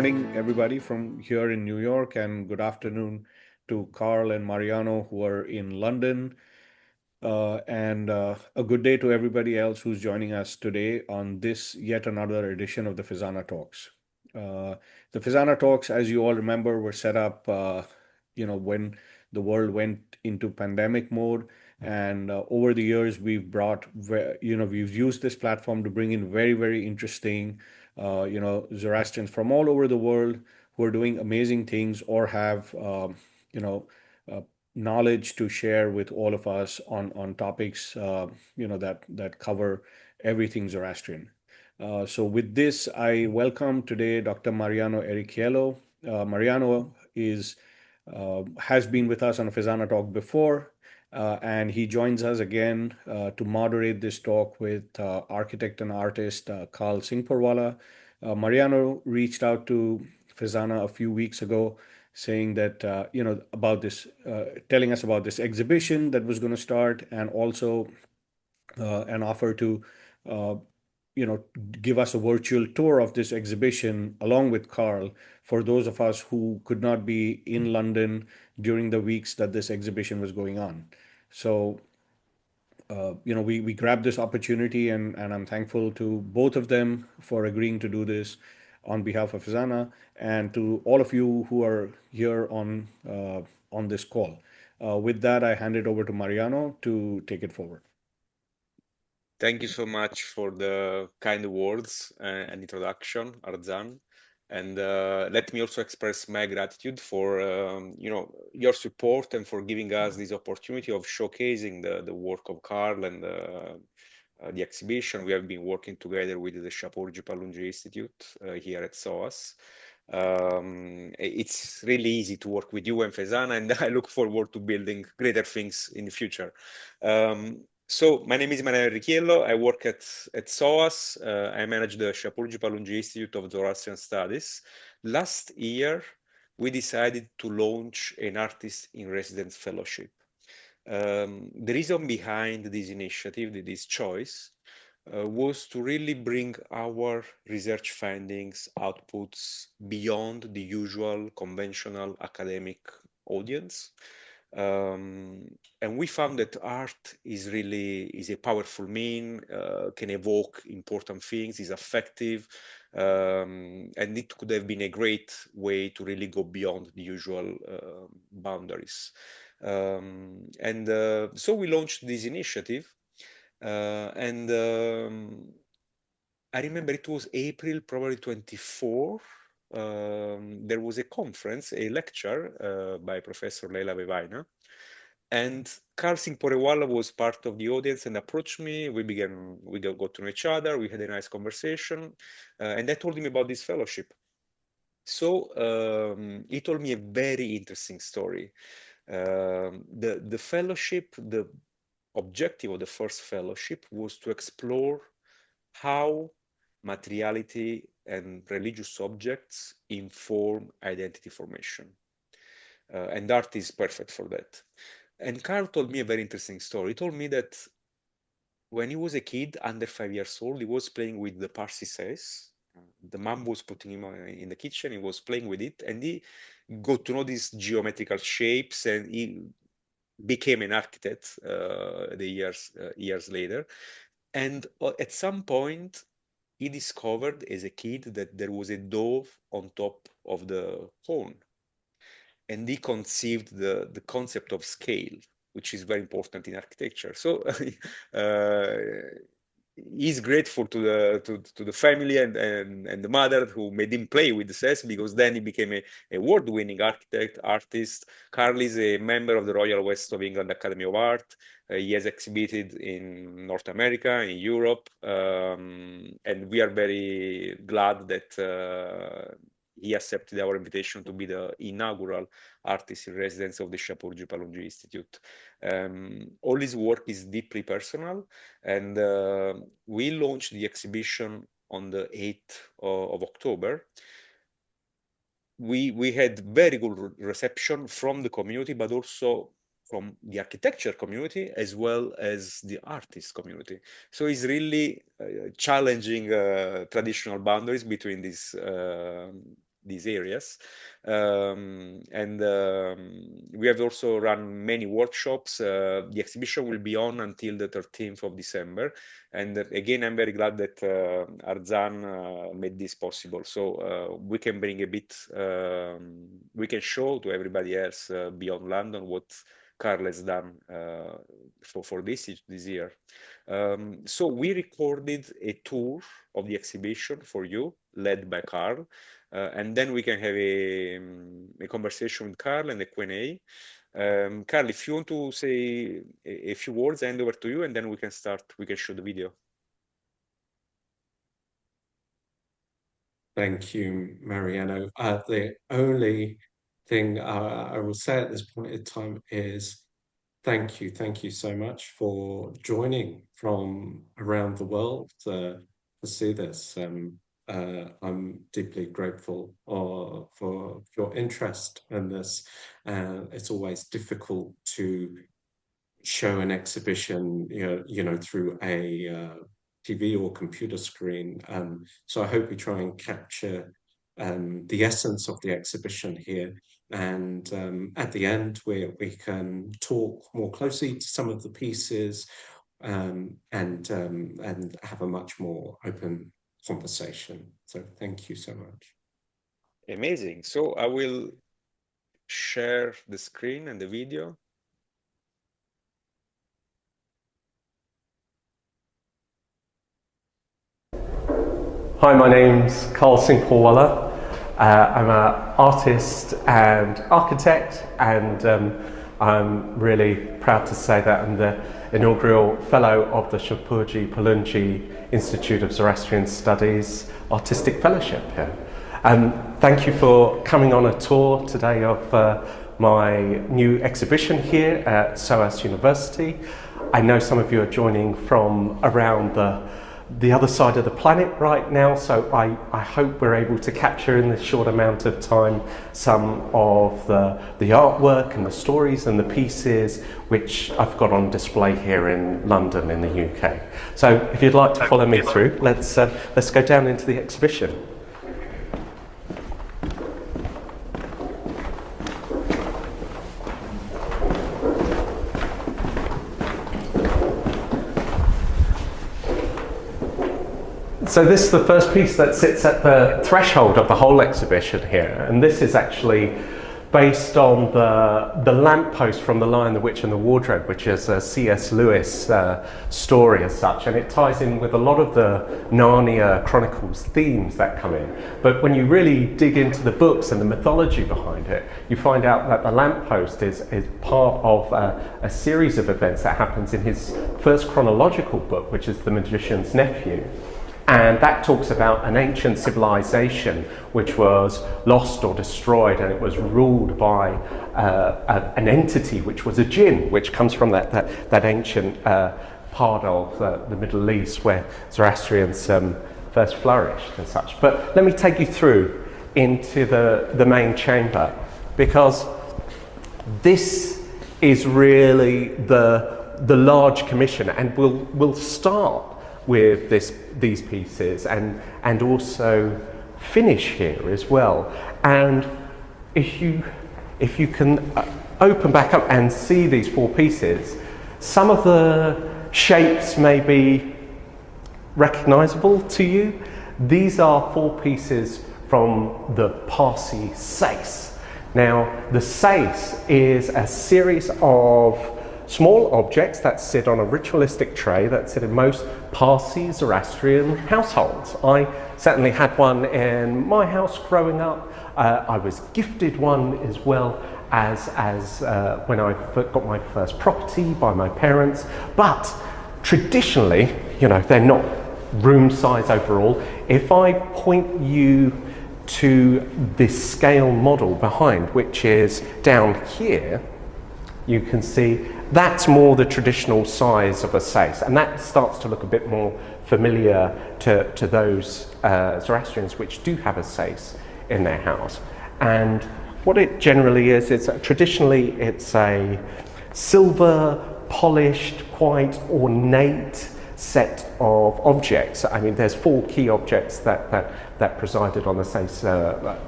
morning, everybody, from here in New York, and good afternoon to Carl and Mariano, who are in London. And a good day to everybody else who's joining us today on this yet another edition of the FEZANA Talks. Uh, the FEZANA Talks, as you all remember, were set up, when the world went into pandemic mode. And over the years, we've used this platform to bring in very, very interesting, Zoroastrians from all over the world who are doing amazing things or have, you know, uh, knowledge to share with all of us on topics that cover everything Zoroastrian. So with this, I welcome today Dr. Mariano Erichiello. Mariano is has been with us on a Fezana talk before, and he joins us again to moderate this talk with architect and artist Karl Singporewala. Mariano reached out to Fezana a few weeks ago saying that about this, telling us about this exhibition that was going to start, and also an offer to uh, give us a virtual tour of this exhibition along with Carl for those of us who could not be in London during the weeks that this exhibition was going on. So we grabbed this opportunity, and I'm thankful to both of them for agreeing to do this on behalf of Zana and to all of you who are here on this call. With that, I hand it over to Mariano to take it forward. Thank you so much for the kind words and introduction, Arzan. And let me also express my gratitude for your support and for giving us this opportunity of showcasing the work of Karl and the exhibition. We have been working together with the Shapoorji Pallonji Institute here at SOAS. It's really easy to work with you and Fezana, and I look forward to building greater things in the future. So my name is Manuel Richiello. I work at SOAS. I manage the Shapoorji Pallonji Institute of Zoroastrian Studies. Last year, we decided to launch an Artist-in-Residence Fellowship. The reason behind this initiative, this choice, was to really bring our research findings, outputs beyond the usual conventional academic audience. And we found that art is a powerful mean, can evoke important things, is effective, and it could have been a great way to really go beyond the usual boundaries. So we launched this initiative, and I remember it was April, probably 24. There was a conference, a lecture by Professor Leila Vevaina, and Karl Singporewala was part of the audience and approached me. We got to know each other. We had a nice conversation, and I told him about this fellowship. So he told me a very interesting story. The fellowship, the objective of the first fellowship was to explore how materiality and religious objects inform identity formation. And art is perfect for that. And Carl told me a very interesting story. He told me that when he was a kid, under 5 years old, he was playing with the Parsi says. The mom was putting him in the kitchen, he was playing with it, and he got to know these geometrical shapes, and he became an architect years later. And at some point, he discovered as a kid that there was a dove on top of the horn, and he conceived the concept of scale, which is very important in architecture. So he's grateful to the family and the mother who made him play with the cells, because then he became a award-winning artist. Karl is a member of the Royal West of England Academy of Art. He has exhibited in North America, in Europe, and we are very glad that he accepted our invitation to be the inaugural artist in residence of the Shapoorji Pallonji Institute. All his work is deeply personal, and we launched the exhibition on the 8th of October. We had very good reception from the community, but also from the architecture community as well as the artist community. So it's really challenging traditional boundaries between these these areas. We have also run many workshops. The exhibition will be on until the 13th of December. And again, I'm very glad that Arzan made this possible. So we can bring a bit, we can show to everybody else beyond London what Karl has done for this year. So we recorded a tour of the exhibition for you, led by Karl, and then we can have a conversation with Karl and a Q&A. Karl, if you want to say a few words, I hand over to you, and then we can start. We can show the video. Thank you, Mariano. The only thing I will say at this point in time is thank you so much for joining from around the world to see this. I'm deeply grateful for your interest in this. It's always difficult to show an exhibition, through a TV or computer screen. So I hope we try and capture the essence of the exhibition here. And at the end, we can talk more closely to some of the pieces and have a much more open conversation. So thank you so much. Amazing. So I will share the screen and the video. Hi, my name's Karl Singporewala. I'm an artist and architect, and I'm really proud to say that I'm the inaugural fellow of the Shapoorji Pallonji Institute of Zoroastrian Studies Artistic Fellowship here. Thank you for coming on a tour today of my new exhibition here at SOAS University. I know some of you are joining from around the other side of the planet right now, so I hope we're able to capture in this short amount of time some of the artwork and the stories and the pieces which I've got on display here in London in the UK. So if you'd like to follow me through, let's go down into the exhibition. So this is the first piece that sits at the threshold of the whole exhibition here, and this is actually based on the lamppost from The Lion, the Witch and the Wardrobe, which is a C.S. Lewis story as such, and it ties in with a lot of the Narnia Chronicles themes that come in. But when you really dig into the books and the mythology behind it, you find out that the lamppost is part of a series of events that happens in his first chronological book, which is The Magician's Nephew. And that talks about an ancient civilization which was lost or destroyed, and it was ruled by an entity which was a jinn, which comes from that ancient part of the Middle East where Zoroastrians first flourished and such. But let me take you through into the main chamber, because this is really the large commission, and we'll start with these pieces and also finish here as well. And if you can open back up and see these four pieces, some of the shapes may be recognizable to you. These are four pieces from the Parsi SOAS. Now, the SOAS is a series of small objects that sit on a ritualistic tray that sit in most Parsi Zoroastrian households. I certainly had one in my house growing up. I was gifted one as well as when I got my first property by my parents. But traditionally, they're not room size overall. If I point you to this scale model behind, which is down here, you can see that's more the traditional size of a SOAS, and that starts to look a bit more familiar to those Zoroastrians which do have a SOAS in their house. And what it generally is traditionally it's a silver, polished, quite ornate set of objects. I mean, there's 4 key objects that presided on the SOAS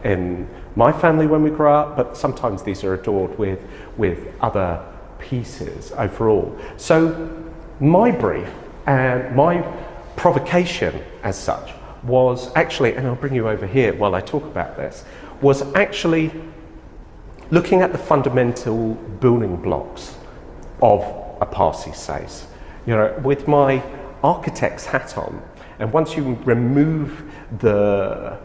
in my family when we grew up, but sometimes these are adored with other pieces overall. So my brief and my provocation as such was actually, and I'll bring you over here while I talk about this, was actually looking at the fundamental building blocks of a Parsi SOAS. You know, with my architect's hat on, and once you remove the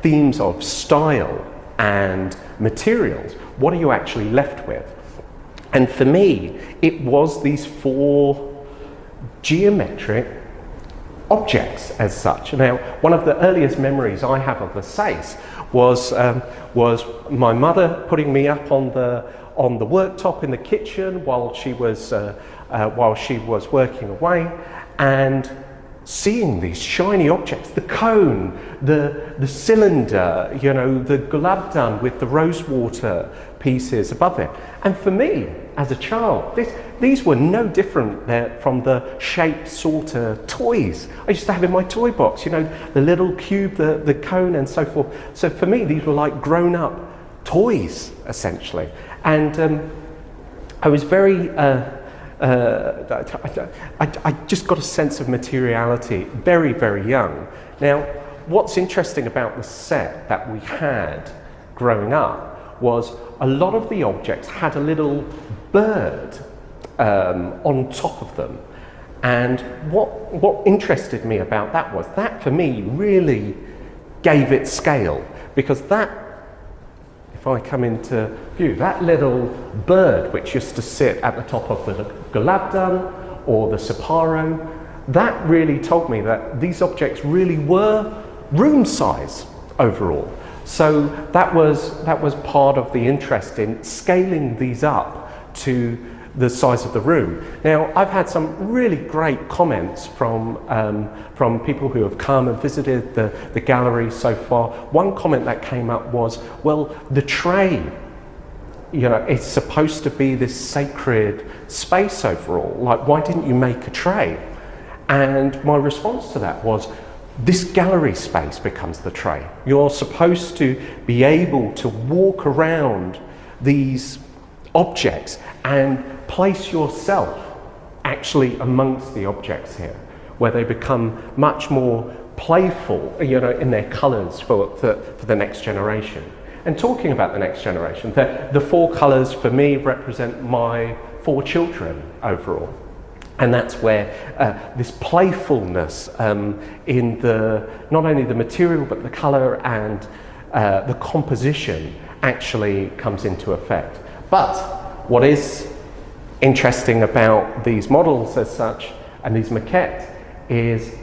themes of style and materials, what are you actually left with? And for me, it was these 4 geometric objects as such. Now, one of the earliest memories I have of the SOAS was my mother putting me up on the worktop in the kitchen while she was working away, and seeing these shiny objects, the cone, the cylinder, you know, the gulabdan with the rosewater pieces above it. And for me, as a child, these were no different from the shaped sort of toys I used to have in my toy box, you know, the little cube, the cone and so forth. So for me, these were like grown-up toys, essentially. And I was very... I just got a sense of materiality very, very young. Now, what's interesting about the set that we had growing up was a lot of the objects had a little bird on top of them. And what interested me about that was that, for me, really gave it scale, because that, if I come into view, that little bird which used to sit at the top of the gulabdan or the saparo, that really told me that these objects really were room size overall. So that was part of the interest in scaling these up to the size of the room. Now, I've had some really great comments from people who have come and visited the gallery so far. One comment that came up was, well, the tray, you know, it's supposed to be this sacred space overall. Like, why didn't you make a tray? And my response to that was, this gallery space becomes the tray. You're supposed to be able to walk around these objects and place yourself actually amongst the objects here, where they become much more playful, you know, in their colours for the next generation. And talking about the next generation, the 4 colours for me represent my 4 children overall. And that's where this playfulness in not only the material but the colour and the composition actually comes into effect. But what is interesting about these models as such and these maquettes is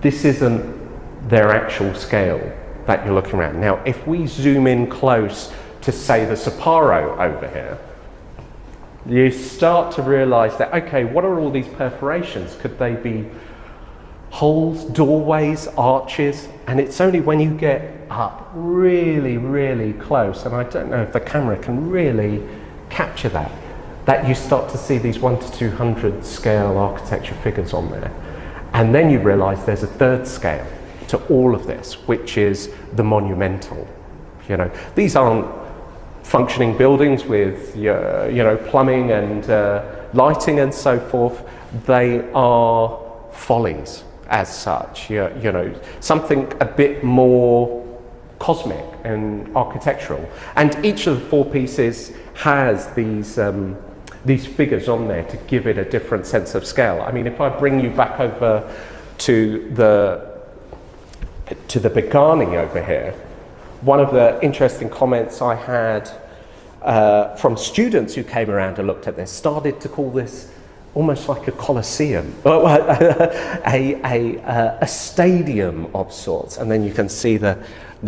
this isn't their actual scale that you're looking around. Now, if we zoom in close to, say, the saparo over here, you start to realise that, okay, what are all these perforations? Could they be holes, doorways, arches? And it's only when you get up really, really close, and I don't know if the camera can really capture that, that you start to see these 1 to 200 scale architecture figures on there. And then you realise there's a 3rd scale to all of this, which is the monumental. You know, these aren't functioning buildings with you know, plumbing and lighting and so forth. They are follies as such. You know, something a bit more cosmic and architectural. And each of the 4 pieces has these figures on there to give it a different sense of scale. I mean, if I bring you back over to the Begani over here, one of the interesting comments I had from students who came around and looked at this started to call this almost like a coliseum, a stadium of sorts. And then you can see the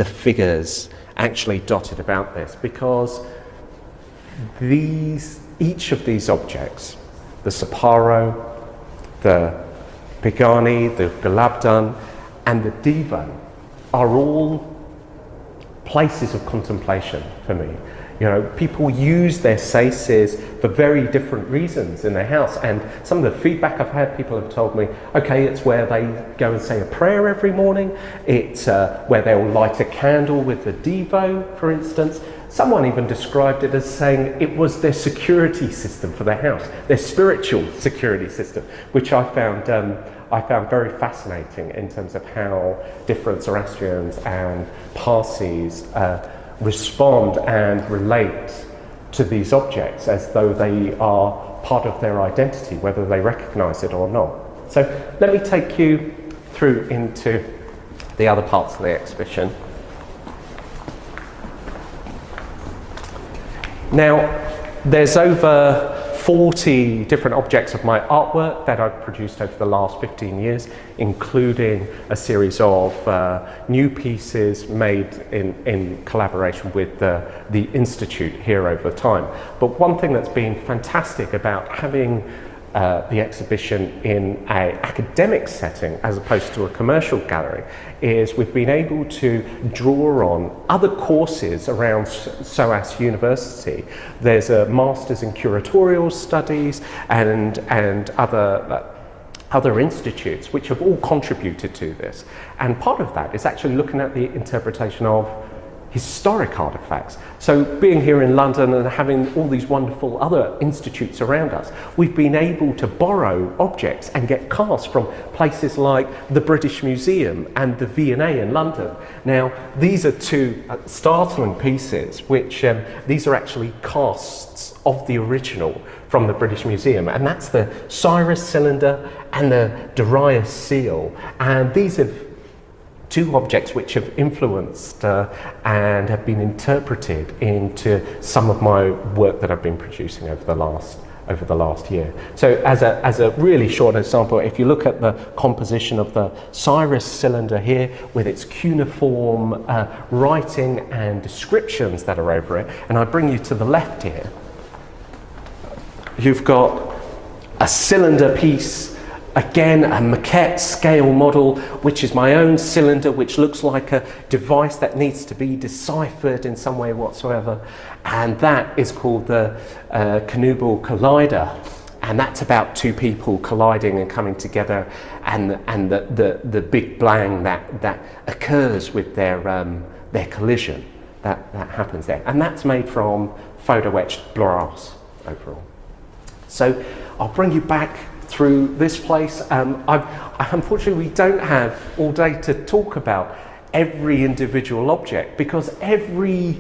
figures actually dotted about this, because each of these objects, the saparo, the Begani, the gulabdan, and the divan, are all places of contemplation for me. You know, people use their spaces for very different reasons in their house, and some of the feedback I've had, people have told me, okay, it's where they go and say a prayer every morning, it's where they'll light a candle with the Devo, for instance. Someone even described it as saying it was their security system for their house, their spiritual security system, which I found very fascinating in terms of how different Zoroastrians and Parsis respond and relate to these objects as though they are part of their identity, whether they recognize it or not. So let me take you through into the other parts of the exhibition. Now, there's over 40 different objects of my artwork that I've produced over the last 15 years, including a series of new pieces made in collaboration with the Institute here over time. But one thing that's been fantastic about having the exhibition in an academic setting as opposed to a commercial gallery is we've been able to draw on other courses around SOAS University. There's a Master's in Curatorial Studies and other institutes which have all contributed to this. And part of that is actually looking at the interpretation of historic artifacts. So being here in London and having all these wonderful other institutes around us, we've been able to borrow objects and get casts from places like the British Museum and the V&A in London. Now, these are two startling pieces, which these are actually casts of the original from the British Museum, and that's the Cyrus cylinder and the Darius seal. And these have two objects which have influenced and have been interpreted into some of my work that I've been producing over the last year. So as a really short example, if you look at the composition of the Cyrus cylinder here with its cuneiform writing and descriptions that are over it, and I bring you to the left here, you've got a cylinder piece. Again, a maquette scale model, which is my own cylinder, which looks like a device that needs to be deciphered in some way whatsoever. And that is called the Canubal Collider. And that's about two people colliding and coming together, and the big blang that occurs with their collision that happens there. And that's made from photo etched brass overall. So I'll bring you back through this place. Unfortunately, we don't have all day to talk about every individual object because every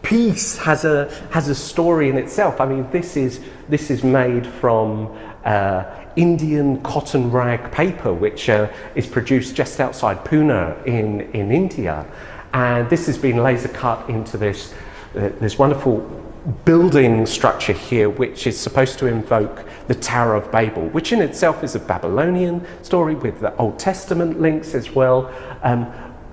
piece has a story in itself. I mean, this is made from Indian cotton rag paper, which is produced just outside Pune in India, and this has been laser cut into this wonderful building structure here, which is supposed to invoke the Tower of Babel, which in itself is a Babylonian story with the Old Testament links as well.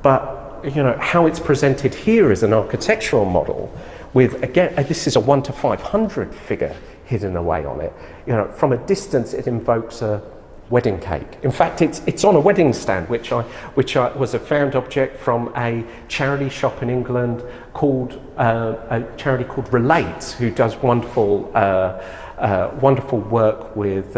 But you know how it's presented here as an architectural model, with again this is a 1 to 500 figure hidden away on it. You know, from a distance it invokes a wedding cake. In fact, it's on a wedding stand, which was a found object from a charity shop in England called a charity called Relate, who does wonderful work with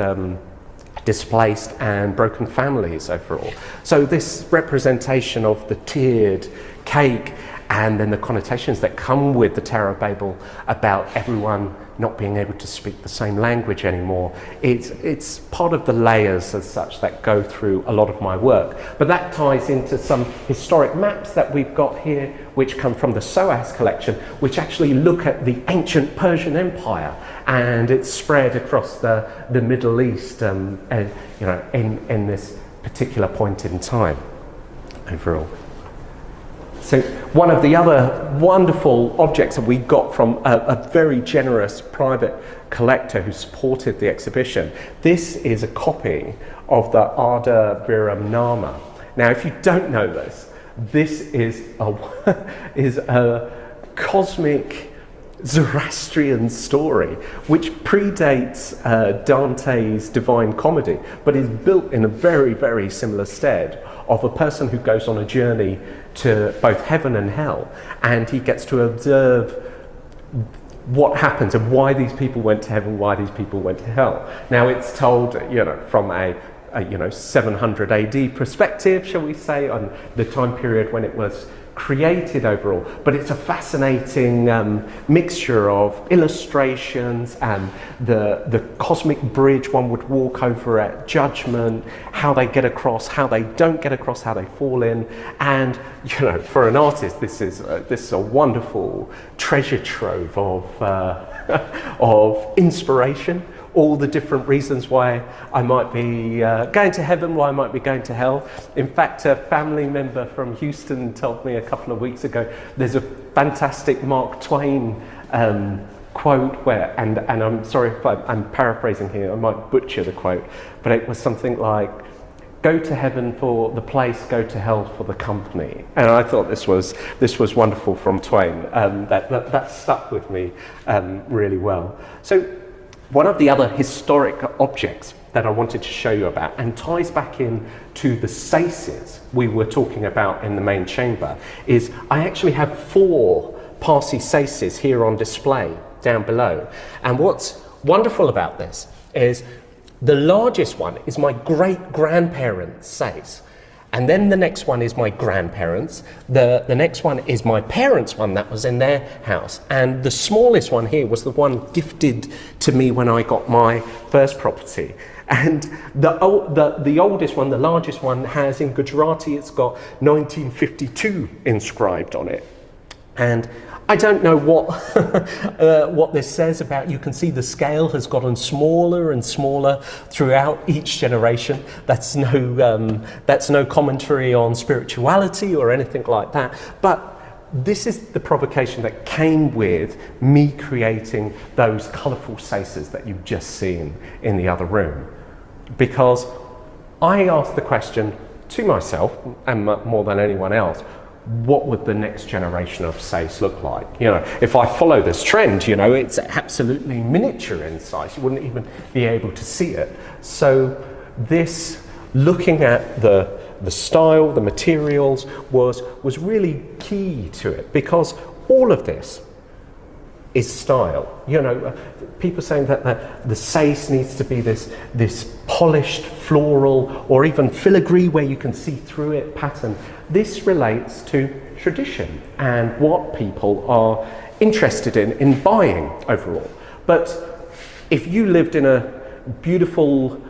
displaced and broken families overall. So this representation of the tiered cake and then the connotations that come with the Tower of Babel about everyone not being able to speak the same language anymore. It's part of the layers as such that go through a lot of my work. But that ties into some historic maps that we've got here, which come from the SOAS collection, which actually look at the ancient Persian Empire and its spread across the Middle East, you know, in this particular point in time overall. So one of the other wonderful objects that we got from a very generous private collector who supported the exhibition, this is a copy of the Arda Viram Nama. Now, if you don't know this is a cosmic Zoroastrian story which predates Dante's Divine Comedy, but is built in a very, very similar stead of a person who goes on a journey to both heaven and hell, and he gets to observe what happens and why these people went to heaven, why these people went to hell. Now it's told, from a 700 AD perspective, shall we say, on the time period when it was created overall, but it's a fascinating mixture of illustrations and the cosmic bridge one would walk over at judgment, how they get across, how they don't get across, how they fall in, and for an artist this is a wonderful treasure trove of inspiration. All the different reasons why I might be going to heaven, why I might be going to hell. In fact, a family member from Houston told me a couple of weeks ago, there's a fantastic Mark Twain quote where, and I'm sorry if I'm paraphrasing here, I might butcher the quote, but it was something like, go to heaven for the place, go to hell for the company. And I thought this was wonderful from Twain. That stuck with me really well. So one of the other historic objects that I wanted to show you about, and ties back in to the saces we were talking about in the main chamber, is I actually have 4 Parsi saces here on display down below. And what's wonderful about this is the largest one is my great-grandparents' sais. And then the next one is my grandparents. The next one is my parents' one that was in their house. And the smallest one here was the one gifted to me when I got my first property. And the oldest one, the largest one, has in Gujarati, it's got 1952 inscribed on it. And I don't know what this says about, you can see the scale has gotten smaller and smaller throughout each generation. That's no commentary on spirituality or anything like that. But this is the provocation that came with me creating those colourful saces that you've just seen in the other room. Because I asked the question to myself, and more than anyone else, what would the next generation of sais look like? If I follow this trend, it's absolutely miniature in size. You wouldn't even be able to see it. So this, looking at the style, the materials, was really key to it, because all of this is style. People saying that the sais needs to be this polished floral or even filigree where you can see through it pattern. This relates to tradition and what people are interested in buying overall. But if you lived in a beautiful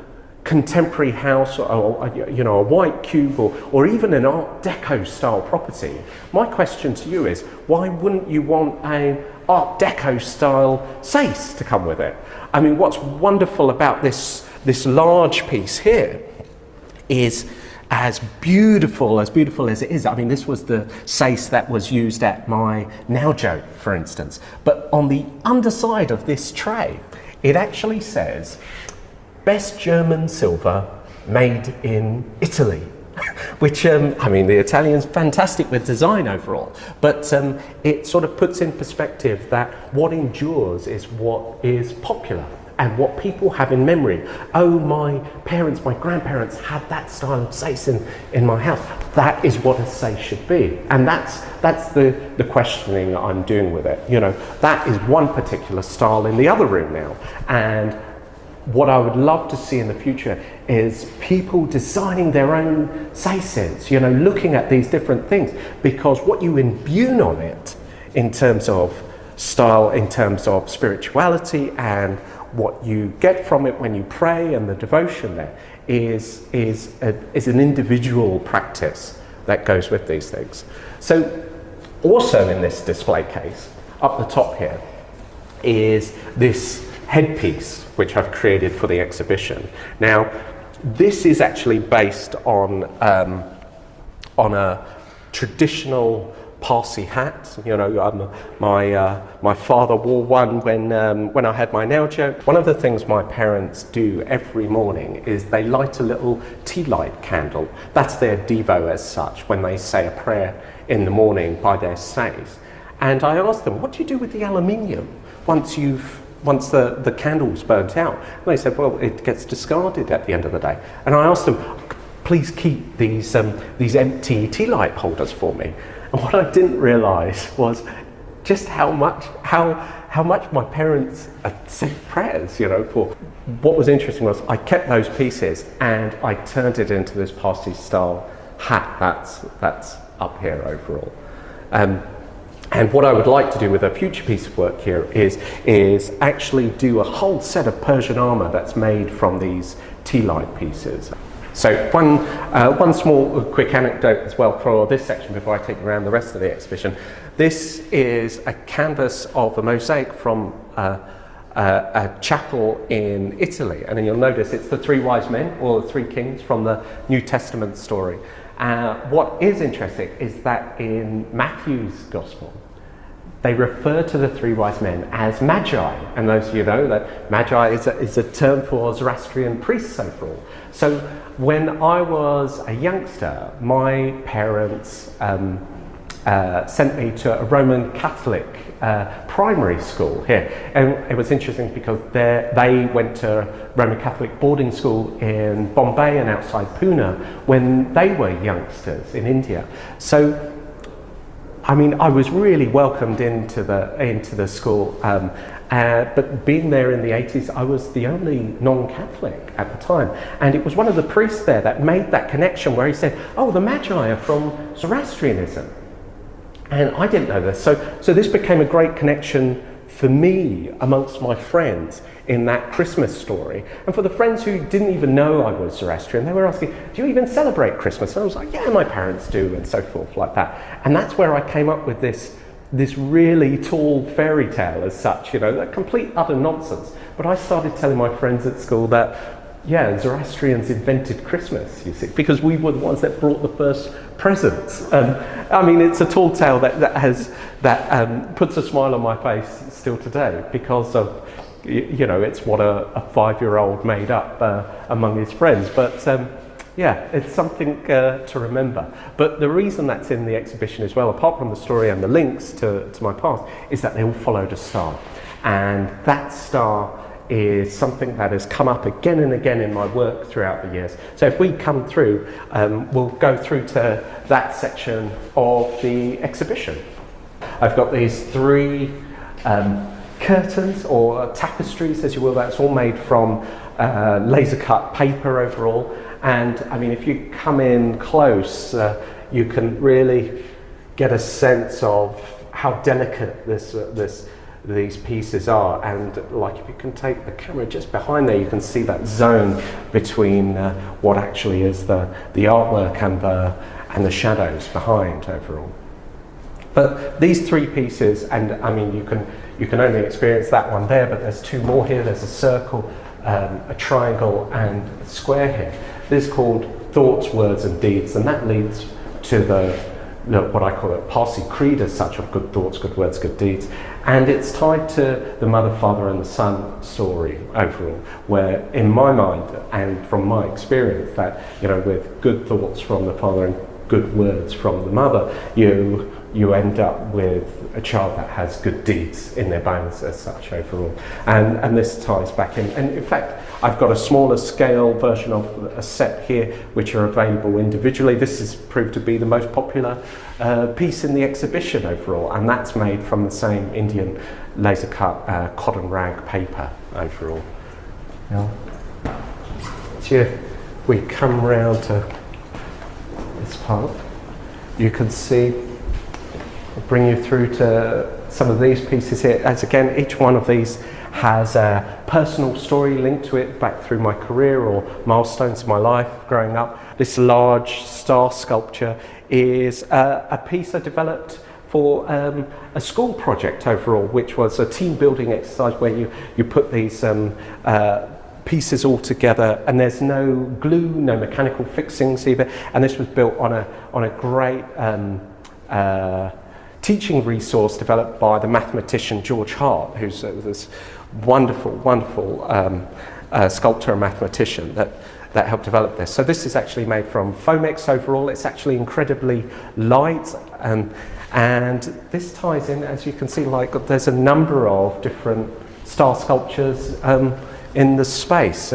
contemporary house, or a white cube, or even an Art Deco style property, my question to you is, why wouldn't you want an Art Deco style sais to come with it? I mean, what's wonderful about this large piece here is as beautiful as it is. I mean, this was the sais that was used at my Naujo, for instance. But on the underside of this tray, it actually says, best German silver made in Italy. Which, the Italians, fantastic with design overall, but it sort of puts in perspective that what endures is what is popular and what people have in memory. Oh, my parents, my grandparents had that style of sais in my house. That is what a sais should be. And that's the questioning I'm doing with it. That is one particular style in the other room now. And what I would love to see in the future is people designing their own saises, looking at these different things, because what you imbue on it in terms of style, in terms of spirituality, and what you get from it when you pray and the devotion there is an individual practice that goes with these things. So also in this display case, up the top here, is this headpiece which I've created for the exhibition. Now, this is actually based on a traditional Parsi hat. My father wore one when I had my Naujo. One of the things my parents do every morning is they light a little tea light candle. That's their devo as such, when they say a prayer in the morning by their sais. And I asked them, what do you do with the aluminium once the candle's burnt out? And they said, well, it gets discarded at the end of the day. And I asked them, please keep these empty tea light holders for me. And what I didn't realise was just how much my parents said prayers, you know, for. What was interesting was I kept those pieces and I turned it into this Parsi style hat that's up here overall. And what I would like to do with a future piece of work here is actually do a whole set of Persian armour that's made from these tea light pieces. So one small quick anecdote as well for this section before I take you around the rest of the exhibition. This is a canvas of a mosaic from a chapel in Italy, and then you'll notice it's the three wise men, or the three kings from the New Testament story. What is interesting is that in Matthew's Gospel, they refer to the three wise men as magi, and those of you know that magi is a term for Zoroastrian priests overall. So when I was a youngster, my parents sent me to a Roman Catholic primary school here, and it was interesting because they went to Roman Catholic boarding school in Bombay and outside Pune when they were youngsters in India. So I mean, I was really welcomed into the school, but being there in the 80s, I was the only non-Catholic at the time, and it was one of the priests there that made that connection where he said, "Oh, the Magi are from Zoroastrianism," and I didn't know this. So this became a great connection for me amongst my friends in that Christmas story. And for the friends who didn't even know I was Zoroastrian, they were asking, "Do you even celebrate Christmas?" And I was like, "Yeah, my parents do," and so forth like that. And that's where I came up with this really tall fairy tale as such, you know, that complete utter nonsense. But I started telling my friends at school that, yeah, Zoroastrians invented Christmas, you see, because we were the ones that brought the first presents. I mean, it's a tall tale that puts a smile on my face still today because of, you know, it's what a 5-year-old made up among his friends. But yeah, it's something to remember. But the reason that's in the exhibition as well, apart from the story and the links to my past, is that they all followed a star. And that star is something that has come up again and again in my work throughout the years. So if we come through, we'll go through to that section of the exhibition. I've got these 3 curtains or tapestries, as you will. That's all made from laser cut paper overall. And I mean, if you come in close, you can really get a sense of how delicate these pieces are. And like, if you can take the camera just behind there, you can see that zone between what actually is the artwork and the shadows behind overall. But these 3 pieces, and I mean, you can only experience that one there, but there's 2 more here. There's a circle, a triangle, and a square here. This is called Thoughts, Words and Deeds, and that leads to what I call a Parsi creed as such, of good thoughts, good words, good deeds. And it's tied to the mother, father and the son story overall, where in my mind and from my experience that, you know, with good thoughts from the father and good words from the mother, you end up with a child that has good deeds in their bones as such overall. And this ties back in. And in fact, I've got a smaller scale version of a set here, which are available individually. This has proved to be the most popular piece in the exhibition overall, and that's made from the same Indian laser cut cotton rag paper overall. Yeah. So we come round to this part, you can see, I'll bring you through to some of these pieces here. As again, each one of these has a personal story linked to it back through my career or milestones in my life growing up. This large star sculpture is a piece I developed for a school project overall, which was a team building exercise where you put these pieces all together, and there's no glue, no mechanical fixings either, and this was built on a great teaching resource developed by the mathematician George Hart, who's this wonderful sculptor and mathematician that helped develop this. So this is actually made from Foamex overall. It's actually incredibly light, and this ties in, as you can see, like there's a number of different star sculptures in the space.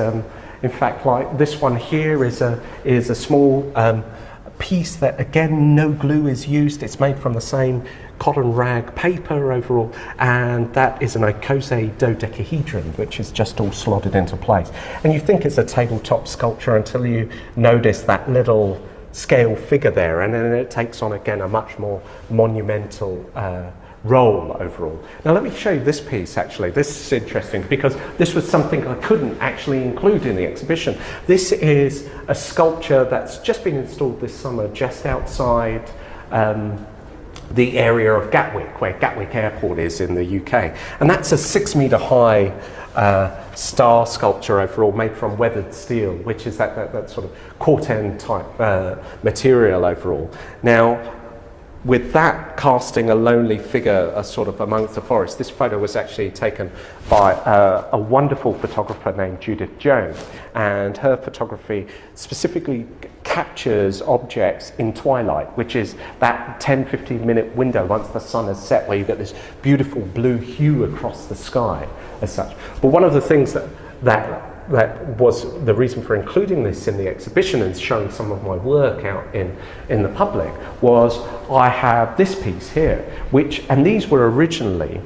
In fact, like this one here is a small piece that, again, no glue is used. It's made from the same cotton rag paper overall, and that is an Icose dodecahedron, which is just all slotted into place. And you think it's a tabletop sculpture until you notice that little scale figure there, and then it takes on again a much more monumental role overall. Now let me show you this piece. Actually, this is interesting because this was something I couldn't actually include in the exhibition. This is a sculpture that's just been installed this summer just outside the area of Gatwick, where Gatwick Airport is in the UK, and that's a 6 metre high star sculpture overall, made from weathered steel, which is that sort of corten type material overall. Now, with that casting a lonely figure sort of amongst the forest, this photo was actually taken by a wonderful photographer named Judith Jones, and her photography specifically captures objects in twilight, which is that 10-15 minute window once the sun has set, where you get this beautiful blue hue across the sky as such. But one of the things that was the reason for including this in the exhibition and showing some of my work out in the public was I have this piece here, and these were originally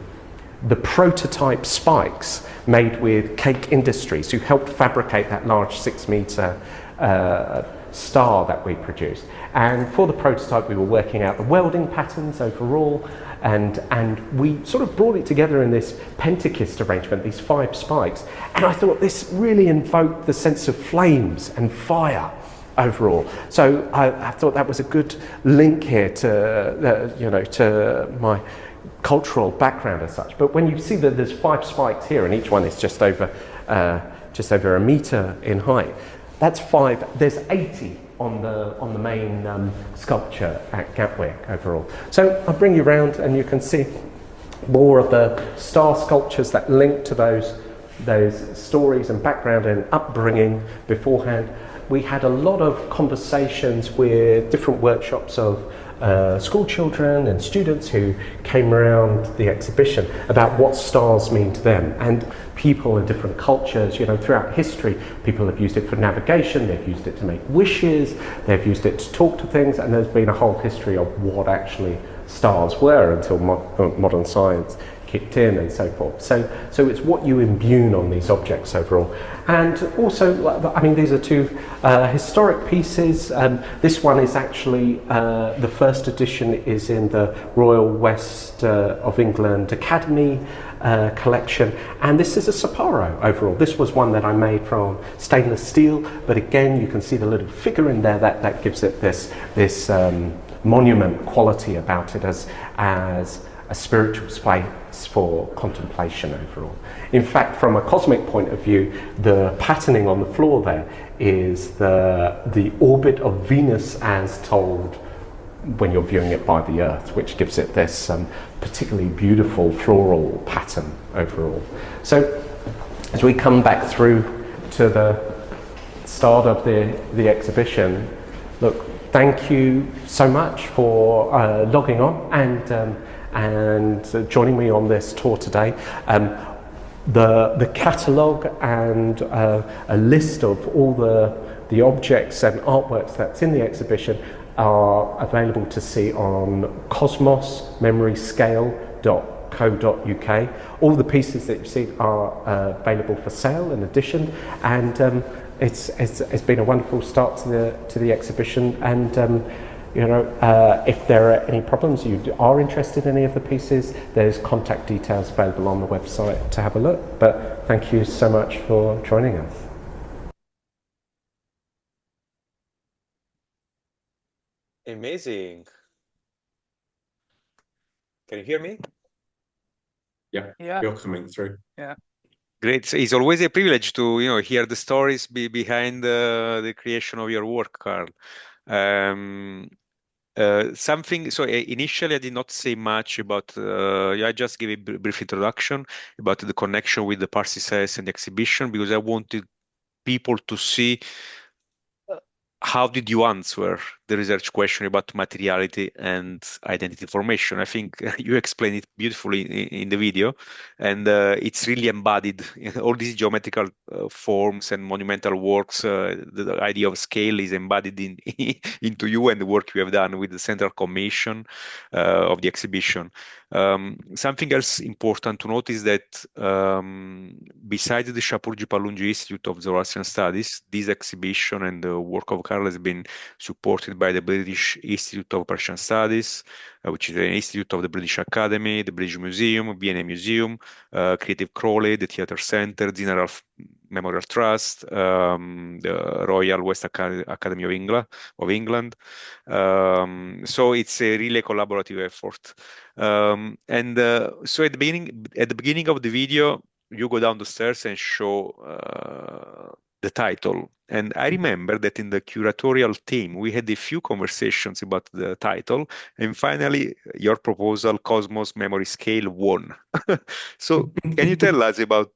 the prototype spikes made with Cake Industries, who helped fabricate that large 6 metre star that we produced. And for the prototype, we were working out the welding patterns overall, and we sort of brought it together in this pentakist arrangement, these 5 spikes. And I thought this really invoked the sense of flames and fire overall. So I thought that was a good link here to, to my cultural background as such. But when you see that there's 5 spikes here, and each one is just over a metre in height, that's 5. There's 80 on the main sculpture at Gatwick overall. So I'll bring you around, and you can see more of the star sculptures that link to those stories and background and upbringing beforehand. We had a lot of conversations with different workshops of school children and students who came around the exhibition about what stars mean to them. And people in different cultures, throughout history, people have used it for navigation, they've used it to make wishes, they've used it to talk to things, and there's been a whole history of what actually stars were until modern science kicked in and so forth. So it's what you imbue on these objects overall. And also, these are 2 historic pieces. This one is actually, the first edition is in the Royal West of England Academy collection, and this is a Sapporo overall. This was one that I made from stainless steel, but again, you can see the little figure in there that gives it this monument quality about it as a spiritual space for contemplation overall. In fact, from a cosmic point of view, the patterning on the floor there is the orbit of Venus as told when you're viewing it by the Earth, which gives it this particularly beautiful floral pattern overall. So as we come back through to the start of the exhibition, look, thank you so much for logging on and joining me on this tour today. The catalogue and a list of all the objects and artworks that's in the exhibition are available to see on cosmosmemoryscale.co.uk. All the pieces that you see are available for sale in addition, and it's been a wonderful start to the exhibition. And if there are any problems, you are interested in any of the pieces, there's contact details available on the website to have a look. But thank you so much for joining us. Amazing. Can you hear me? Yeah, you're coming through. Yeah. Great. So it's always a privilege to hear the stories behind the creation of your work, Karl. Initially I did not say much about, I just gave a brief introduction about the connection with the Parsi SOAS and the exhibition, because I wanted people to see how did you answer the research question about materiality and identity formation. I think you explained it beautifully in the video, and it's really embodied in all these geometrical forms and monumental works. The idea of scale is embodied in into you and the work you have done with the Central Commission of the exhibition. Something else important to note is that besides the Shapoorji Pallonji Institute of Zoroastrian Studies, this exhibition and the work of Karl has been supported by the British Institute of Persian Studies, which is an institute of the British Academy, the British Museum, V&A Museum, Creative Crawley, the Theatre Centre, General Memorial Trust, the Royal Academy of England. So it's a really collaborative effort. So at the beginning of the video, you go down the stairs and show the title. And I remember that in the curatorial team, we had a few conversations about the title, and finally, your proposal, Cosmos Memory Scale, won. So, can you tell us about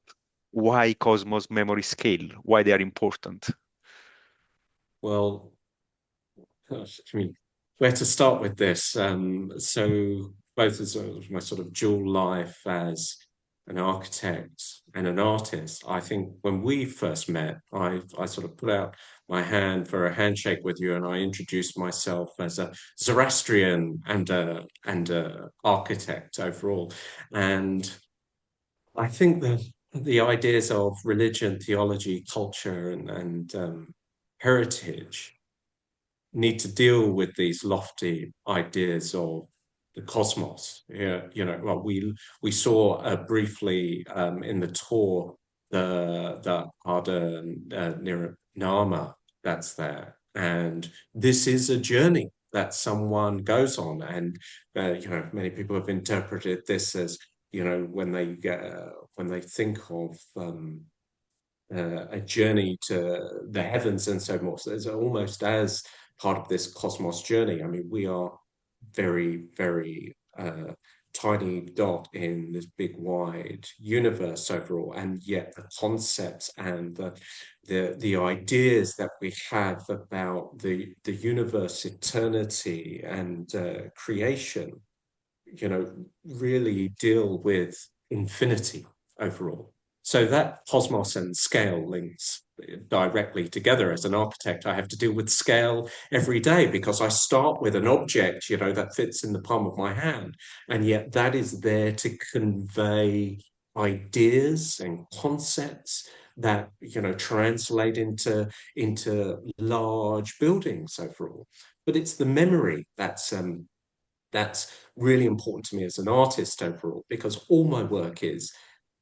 why Cosmos Memory Scale, why they are important? Well, gosh, I mean, where to start with this? So both as my sort of dual life as an architect and an artist, I think when we first met, I sort of put out my hand for a handshake with you, and I introduced myself as a Zoroastrian and a architect overall. And I think that the ideas of religion, theology, culture, and heritage need to deal with these lofty ideas of the cosmos. Yeah, well, we saw briefly in the tour the Ada Nirnama that's there, and this is a journey that someone goes on, and many people have interpreted this as when they think of a journey to the heavens and so forth. So it's almost as part of this cosmos journey. I mean, we are very, very tiny dot in this big wide universe overall, and yet the concepts and the ideas that we have about the universe, eternity, and creation, really deal with infinity overall. So that cosmos and scale links directly together. As an architect, I have to deal with scale every day because I start with an object, that fits in the palm of my hand. And yet that is there to convey ideas and concepts that, translate into large buildings overall. But it's the memory that's really important to me as an artist overall, because all my work is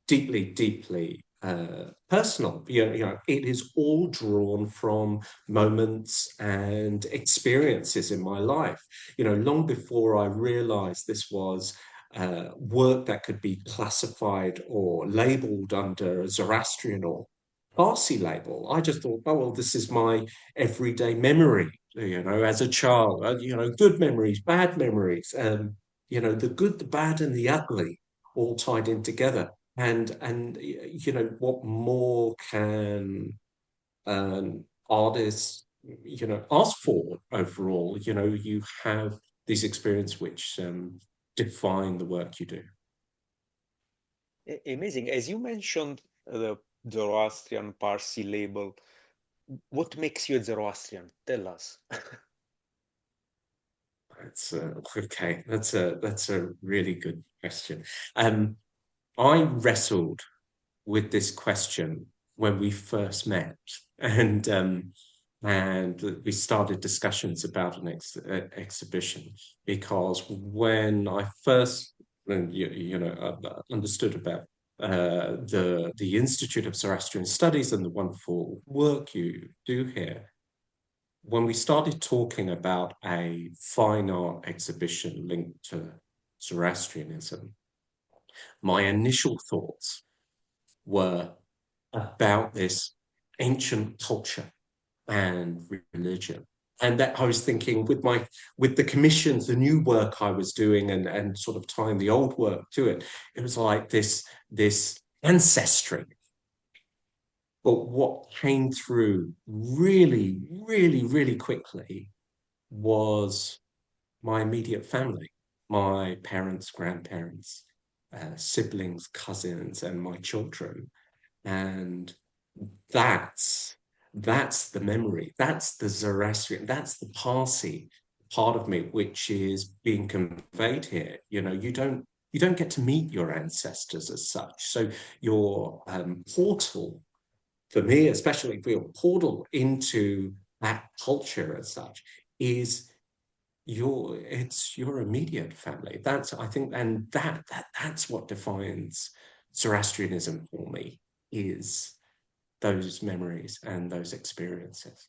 deeply, deeply personal. It is all drawn from moments and experiences in my life. Long before I realized this was work that could be classified or labeled under a Zoroastrian or Parsi label, I just thought, oh, well, this is my everyday memory. As a child, good memories, bad memories, the good, the bad, and the ugly all tied in together. And what more can an artist ask for overall? You have these experiences which define the work you do. Amazing. As you mentioned, the Zoroastrian Parsi label, what makes you a Zoroastrian? Tell us. That's okay. That's a really good question. I wrestled with this question when we first met, and we started discussions about an exhibition, because when I first understood about the Institute of Zoroastrian Studies and the wonderful work you do here, when we started talking about a fine art exhibition linked to Zoroastrianism, my initial thoughts were about this ancient culture and religion. And that I was thinking with the commissions, the new work I was doing, and sort of tying the old work to it, it was like this ancestry. But what came through really, really, really quickly was my immediate family, my parents, grandparents, siblings, cousins, and my children. And that's that's the memory. That's the Zoroastrian. That's the Parsi part of me, which is being conveyed here. You don't get to meet your ancestors as such. So your portal, for me, especially for your portal into that culture as such, is it's your immediate family. That's, I think, and that's what defines Zoroastrianism for me, is those memories and those experiences.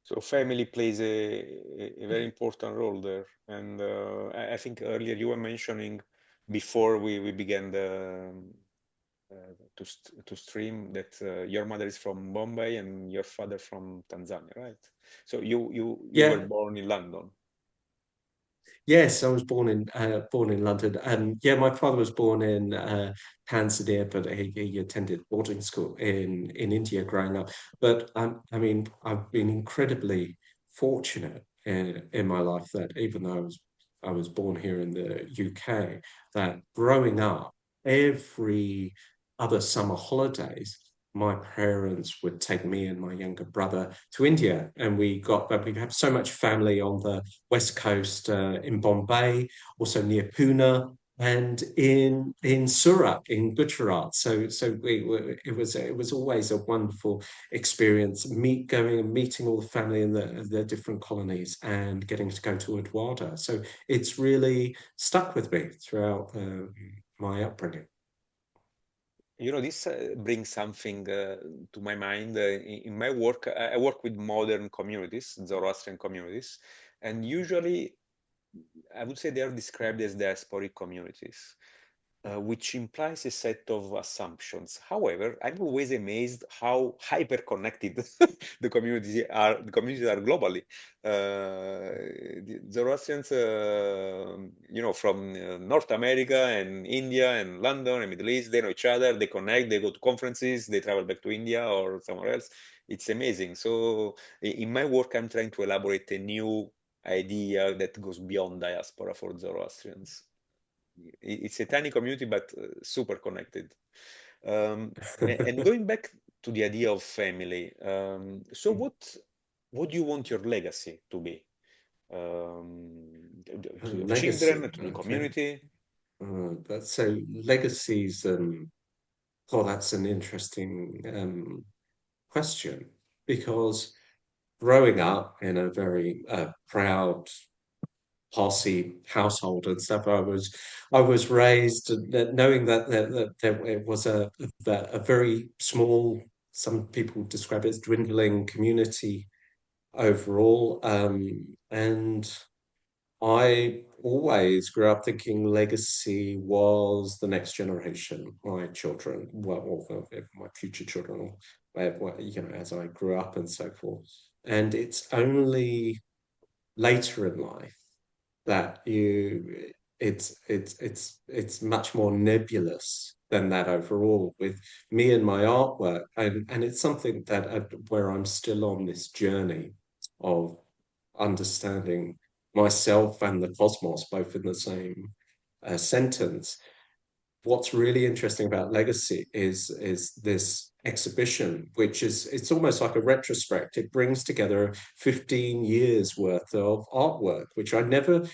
So family plays a very important role there. And I think earlier you were mentioning, before we began to stream, that your mother is from Bombay and your father from Tanzania, right? So you were Yeah, born in London. yes, I was born in London. Yeah, my father was born in Tanzania, but he attended boarding school in India growing up. But I mean, I've been incredibly fortunate in my life that even though I was born here in the UK, that growing up, every other summer holidays, my parents would take me and my younger brother to India, and but we have so much family on the West Coast, in Bombay, also near Pune, and in Surat in Gujarat. It was always a wonderful experience, going and meeting all the family in the different colonies and getting to go to Udwada. So it's really stuck with me throughout my upbringing. This brings something to my mind. In my work, I work with modern communities, Zoroastrian communities, and usually I would say they are described as diasporic communities, which implies a set of assumptions. However, I'm always amazed how hyper-connected the communities are globally. The Zoroastrians, from North America and India and London and Middle East, they know each other, they connect, they go to conferences, they travel back to India or somewhere else. It's amazing. So in my work, I'm trying to elaborate a new idea that goes beyond diaspora for Zoroastrians. It's a tiny community, but super connected. And going back to the idea of family, so what do you want your legacy to be? To your children, Legacy, to the okay. community? That's so legacies. Oh, that's an interesting question, because growing up in a very proud Parsi household and stuff, I was raised knowing that it was a very small. Some people describe it as dwindling community overall, and I always grew up thinking legacy was the next generation, my children, or my future children, as I grew up and so forth. And it's only later in life that it's much more nebulous than that overall with me and my artwork, and it's something that where I'm still on this journey of understanding myself and the cosmos both in the same sentence. What's really interesting about Legacy is this exhibition, which is, it's almost like a retrospect. It brings together 15 years worth of artwork, which I never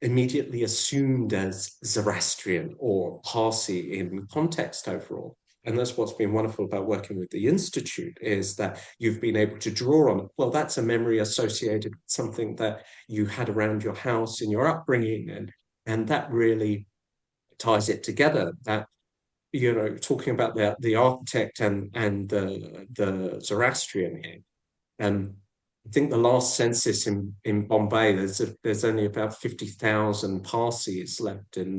immediately assumed as Zoroastrian or Parsi in context overall. And that's what's been wonderful about working with the Institute, is that you've been able to draw on, well, that's a memory associated with something that you had around your house in your upbringing. And that really ties it together, that talking about the architect and the Zoroastrian here. I think the last census in Bombay, there's only about 50,000 Parsis left on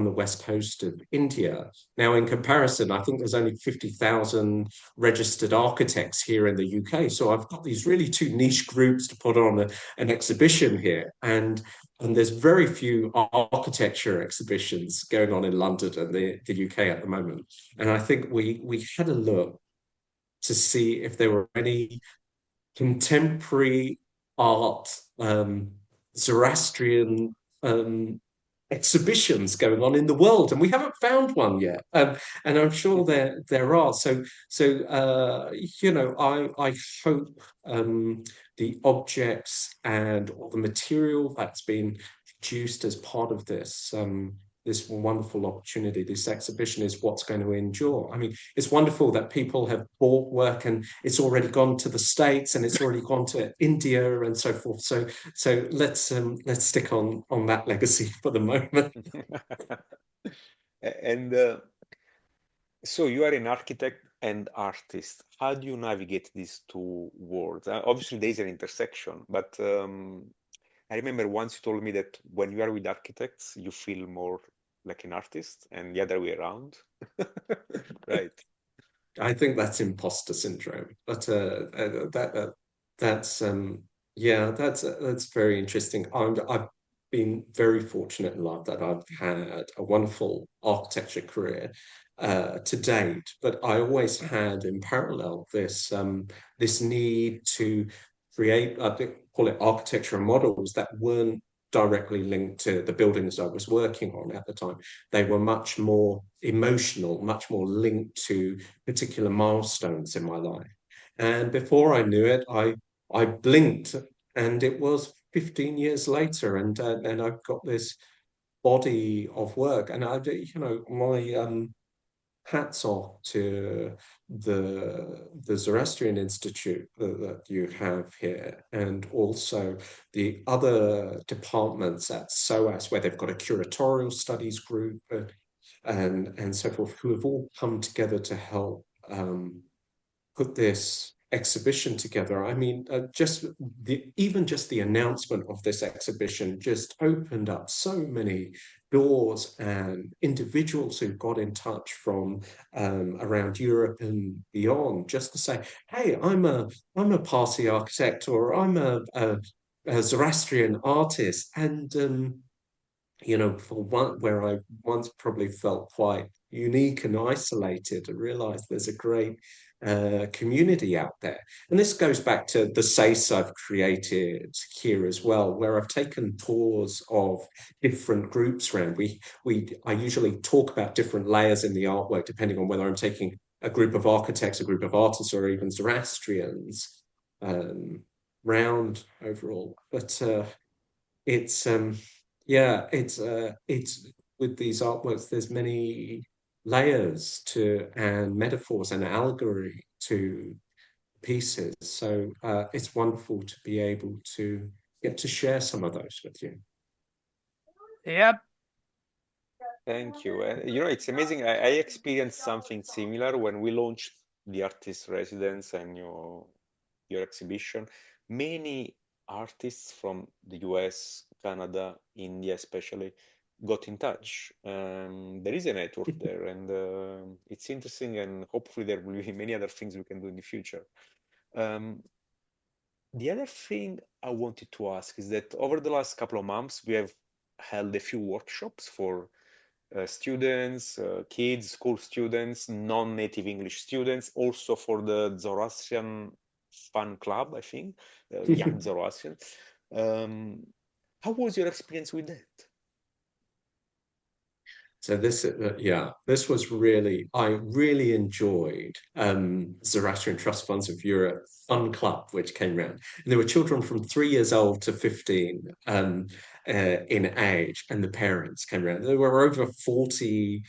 the west coast of India. Now, in comparison, I think there's only 50,000 registered architects here in the UK. So I've got these really two niche groups to put on an exhibition here. And there's very few architecture exhibitions going on in London and the UK at the moment. And I think we had a look to see if there were any contemporary art, Zoroastrian exhibitions going on in the world, and we haven't found one yet. And I'm sure there are. So I hope the objects and all the material that's been produced as part of this wonderful opportunity, this exhibition, is what's going to endure. I mean, it's wonderful that people have bought work and it's already gone to the States and it's already gone to India and so forth. So let's stick on that legacy for the moment. And so you are an architect and artist. How do you navigate these two worlds? Obviously, there's an intersection, but I remember once you told me that when you are with architects, you feel more like an artist, and the other way around. Right. I think that's imposter syndrome, but that's yeah, that's very interesting. I've been very fortunate in life that I've had a wonderful architecture career to date, but I always had in parallel this need to create, I think, call it architecture models that weren't directly linked to the buildings I was working on at the time. They were much more emotional, much more linked to particular milestones in my life. And before I knew it, I blinked, and it was 15 years later, and I've got this body of work, and my hats off to the Zoroastrian Institute that you have here, and also the other departments at SOAS, where they've got a curatorial studies group and so forth, who have all come together to help put this exhibition together. I mean, even just the announcement of this exhibition just opened up so many doors, and individuals who got in touch from around Europe and beyond, just to say, "Hey, I'm a Parsi architect, or I'm a Zoroastrian artist," and for one, where I once probably felt quite unique and isolated, I realized there's a great community out there. And this goes back to the SACE I've created here as well, where I've taken tours of different groups around. I usually talk about different layers in the artwork, depending on whether I'm taking a group of architects, a group of artists, or even Zoroastrians round overall. But it's yeah, it's with these artworks, there's many layers to, and metaphors and allegory to pieces. So it's wonderful to be able to get to share some of those with you. Yep. Thank you. It's amazing. I experienced something similar when we launched the artist residence and your exhibition. Many artists from the US, Canada, India especially, got in touch. There is a network there, and it's interesting, and hopefully there will be many other things we can do in the future. The other thing I wanted to ask is that over the last couple of months, we have held a few workshops for students, kids, school students, non-native English students, also for the Zoroastrian fan club, I think, young Zoroastrian. How was your experience with that? So this was I really enjoyed Zoroastrian Trust Funds of Europe Fun Club, which came round. And there were children from 3 years old to 15 in age, and the parents came round. There were over 40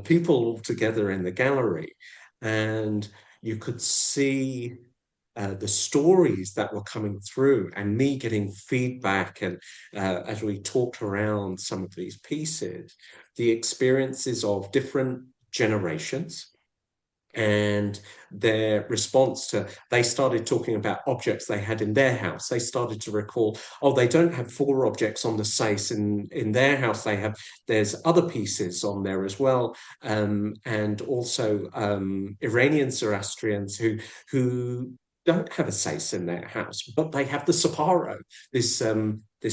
people all together in the gallery, and you could see the stories that were coming through, and me getting feedback, and as we talked around some of these pieces, the experiences of different generations and their response to, they started talking about objects they had in their house. They started to recall, oh, they don't have 4 objects on the SACE in their house. There's other pieces on there as well. And also Iranian Zoroastrians who don't have a SACE in their house, but they have the Sapporo, this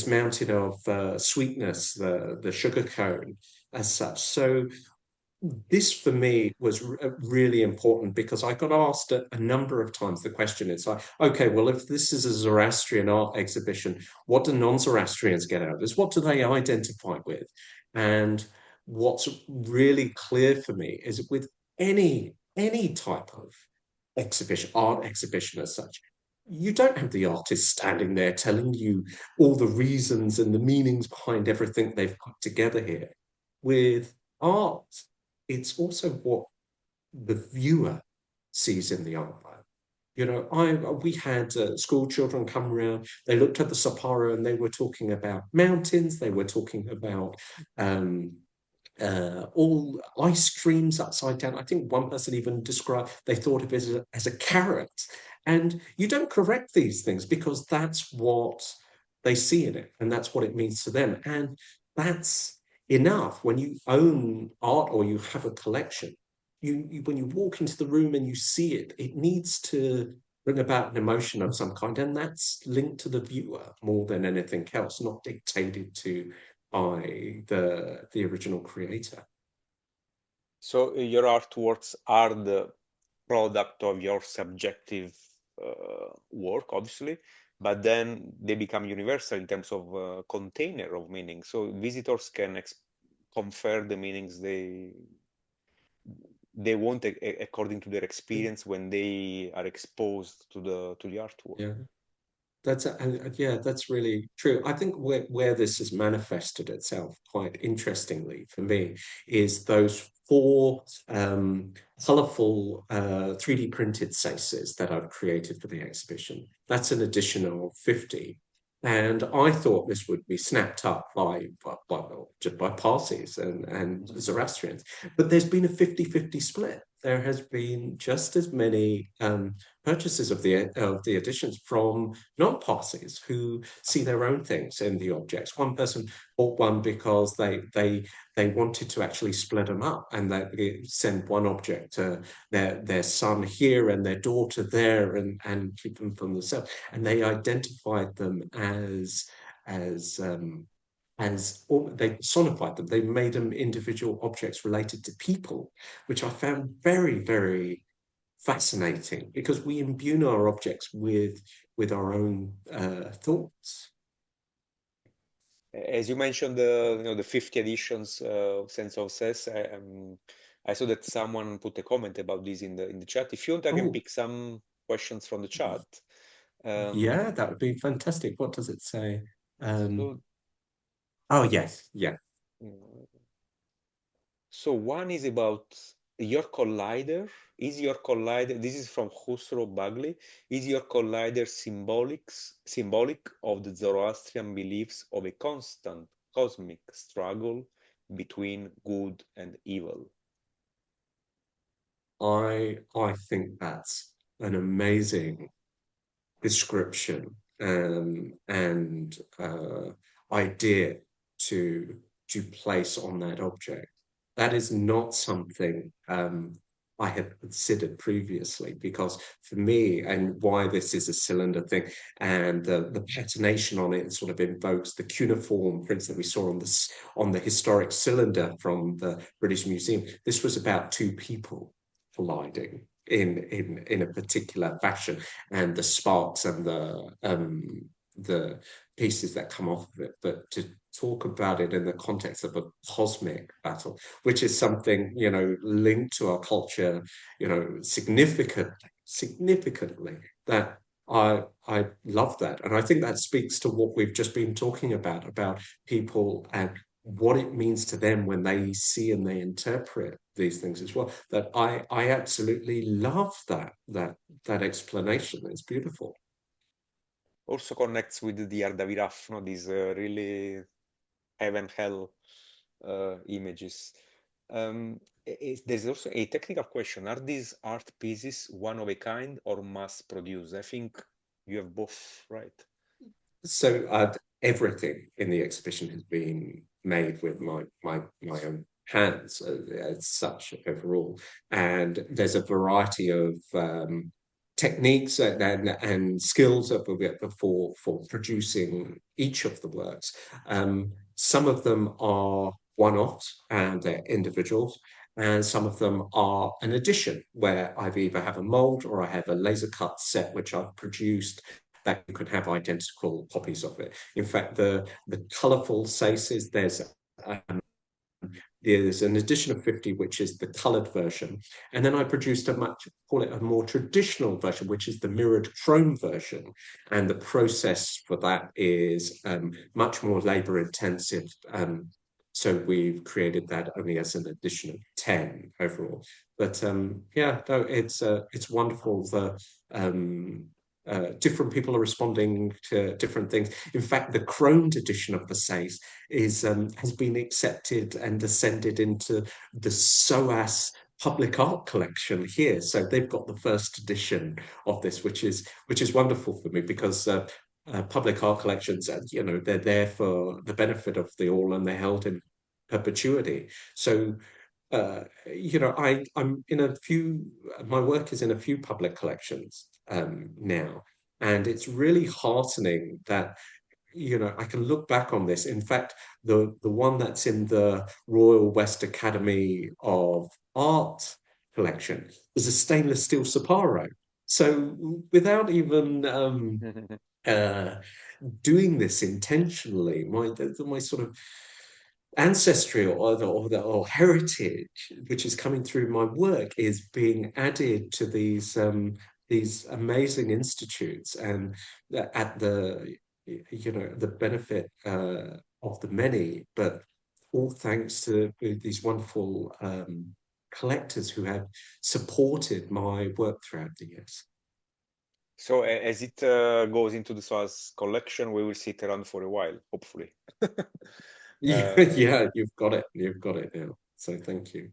mountain of sweetness, the sugar cone as such. So this for me was really important because I got asked a number of times the question. It's like, okay, well, if this is a Zoroastrian art exhibition, what do non-Zoroastrians get out of this? What do they identify with? And what's really clear for me is with any type of exhibition, art exhibition as such, you don't have the artist standing there telling you all the reasons and the meanings behind everything they've put together here. With art, it's also what the viewer sees in the artwork. You know, we had school children come around. They looked at the Sapporo and they were talking about mountains. They were talking about um, all ice creams upside down. I think one person even described they thought of it as a carrot. And you don't correct these things because that's what they see in it and that's what it means to them. And that's enough. When you own art or you have a collection, you when you walk into the room and you see it, it needs to bring about an emotion of some kind, and that's linked to the viewer more than anything else, not dictated to by the original creator. So your artworks are the product of your subjective work, obviously, but then they become universal in terms of container of meaning. So visitors can confer the meanings they want according to their experience when they are exposed to the artwork. Yeah. That's really true. I think where this has manifested itself quite interestingly for me is those four colorful 3D printed faces that I've created for the exhibition. That's an additional 50. And I thought this would be snapped up by Parsis and Zoroastrians. But there's been a 50-50 split. There has been just as many purchases of the editions from non-Parsis who see their own things in the objects. One person bought one because they wanted to actually split them up and they send one object to their son here and their daughter there and keep them from themselves. And they identified them as or they personified them. They made them individual objects related to people, which I found very, very fascinating because we imbue our objects with our own thoughts. As you mentioned, the 50 editions Sense of Sense, I saw that someone put a comment about this in the chat. If you want, I can pick some questions from the chat. Yeah, that would be fantastic. What does it say? So, oh, yes, yeah. So one is about your collider. Is your collider, this is from Khusro Bagli, is your collider symbolic of the Zoroastrian beliefs of a constant cosmic struggle between good and evil? I think that's an amazing description and idea to place on that object. That is not something I had considered previously because for me, and why this is a cylinder thing, and the patination on it sort of invokes the cuneiform prints that we saw on the historic cylinder from the British Museum. This was about two people colliding in a particular fashion, and the sparks and the pieces that come off of it. But to talk about it in the context of a cosmic battle, which is something linked to our culture, significantly, that I love that, and I think that speaks to what we've just been talking about people and what it means to them when they see and they interpret these things as well. That I absolutely love that explanation. It's beautiful. Also connects with the Ardaviraf, these really heaven hell images. There's also a technical question. Are these art pieces one of a kind or mass produced? I think you have both, right? So everything in the exhibition has been made with my own hands as such overall, and there's a variety of techniques and skills that we'll get for producing each of the works. Some of them are one-offs and they're individuals. and some of them are an addition where I've either have a mold or I have a laser cut set which I've produced that you can have identical copies of it. In fact, the colourful faces, there's an edition of 50, which is the coloured version. And then I produced call it a more traditional version, which is the mirrored chrome version. And the process for that is much more labour intensive. So we've created that only as an edition of 10 overall. But yeah, no, it's wonderful. Different people are responding to different things. In fact, the chromed edition of the SACE has been accepted and ascended into the SOAS public art collection here. So they've got the first edition of this, which is wonderful for me because public art collections, they're there for the benefit of the all and they're held in perpetuity. So I'm in a few. My work is in a few public collections now, and it's really heartening that I can look back on this. In fact, the one that's in the Royal West Academy of Art collection is a stainless steel Sapporo. So without even uh, doing this intentionally, my sort of ancestry or heritage, which is coming through my work, is being added to these amazing institutes, and at the benefit of the many, but all thanks to these wonderful collectors who have supported my work throughout the years. So as it goes into the SOAS collection, we will sit around for a while, hopefully. Yeah, you've got it now. So thank you.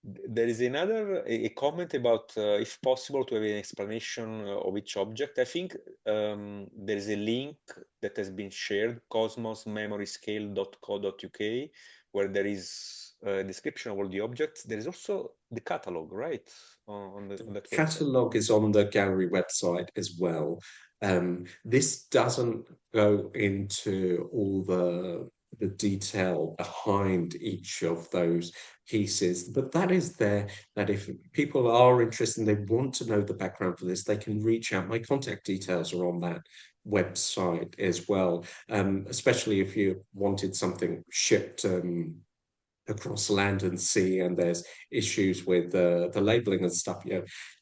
There is a comment about if possible to have an explanation of each object. I think there is a link that has been shared, cosmosmemoryscale.co.uk, where there is a description of all the objects. There is also the catalog, right? On that website. Catalog is on the gallery website as well. This doesn't go into all the detail behind each of those pieces, but that is there, that if people are interested and they want to know the background for this, they can reach out. My contact details are on that website as well, especially if you wanted something shipped across land and sea and there's issues with the labeling and stuff,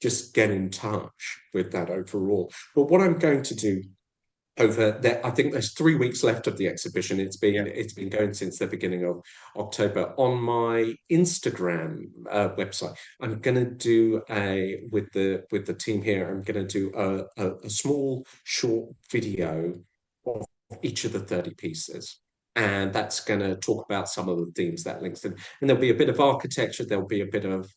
just get in touch with that overall. But what I'm going to do over there, I think there's 3 weeks left of the exhibition. It's been going since the beginning of October. On my Instagram website, I'm going to do with the team here, I'm going to do a small short video of each of the 30 pieces. And that's going to talk about some of the themes that links in. And there'll be a bit of architecture, there'll be a bit of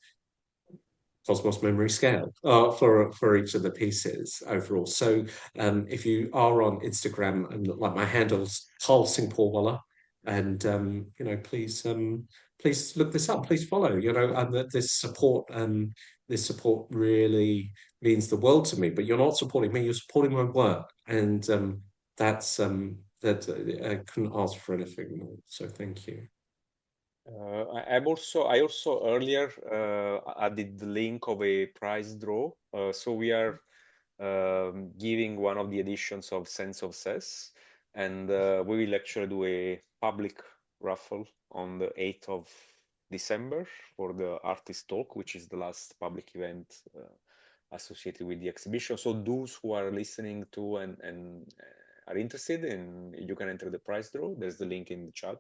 Cosmos memory scale for each of the pieces overall. So if you are on Instagram, and like my handle's Karl Singporewala, and please look this up, please follow. And this support really means the world to me. But you're not supporting me; you're supporting my work, and that I couldn't ask for anything more. So thank you. I also earlier added the link of a prize draw. So we are giving one of the editions of Sense of Cess, and we will actually do a public raffle on the 8th of December for the artist talk, which is the last public event associated with the exhibition. So those who are listening to and are interested in, you can enter the prize draw. There's the link in the chat.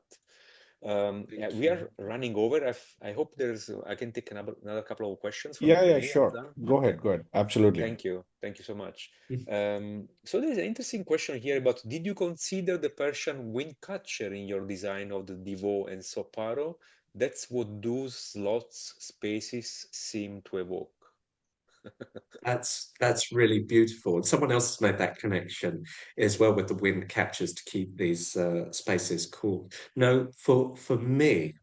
We are running over. I hope I can take another couple of questions from sure. Go ahead. Absolutely. Thank you so much. So there's an interesting question here about, did you consider the Persian wind catcher in your design of the Divo and Soparo? That's what those slots spaces seem to evoke. That's really beautiful. And someone else has made that connection as well with the wind catchers to keep these spaces cool. No, for me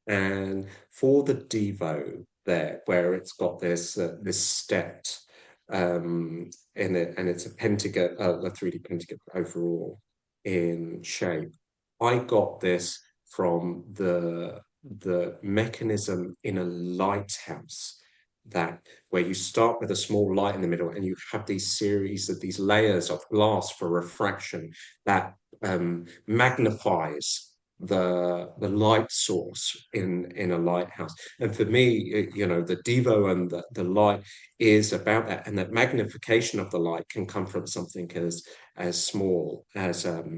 and for the Devo there, where it's got this stepped in it, and it's a pentagon, a 3D pentagon overall in shape. I got this from the the mechanism in a lighthouse, that where you start with a small light in the middle and you have these series of these layers of glass for refraction that magnifies the light source in a lighthouse. And for me, you know, the Devo and the light is about that, and that magnification of the light can come from something as small as a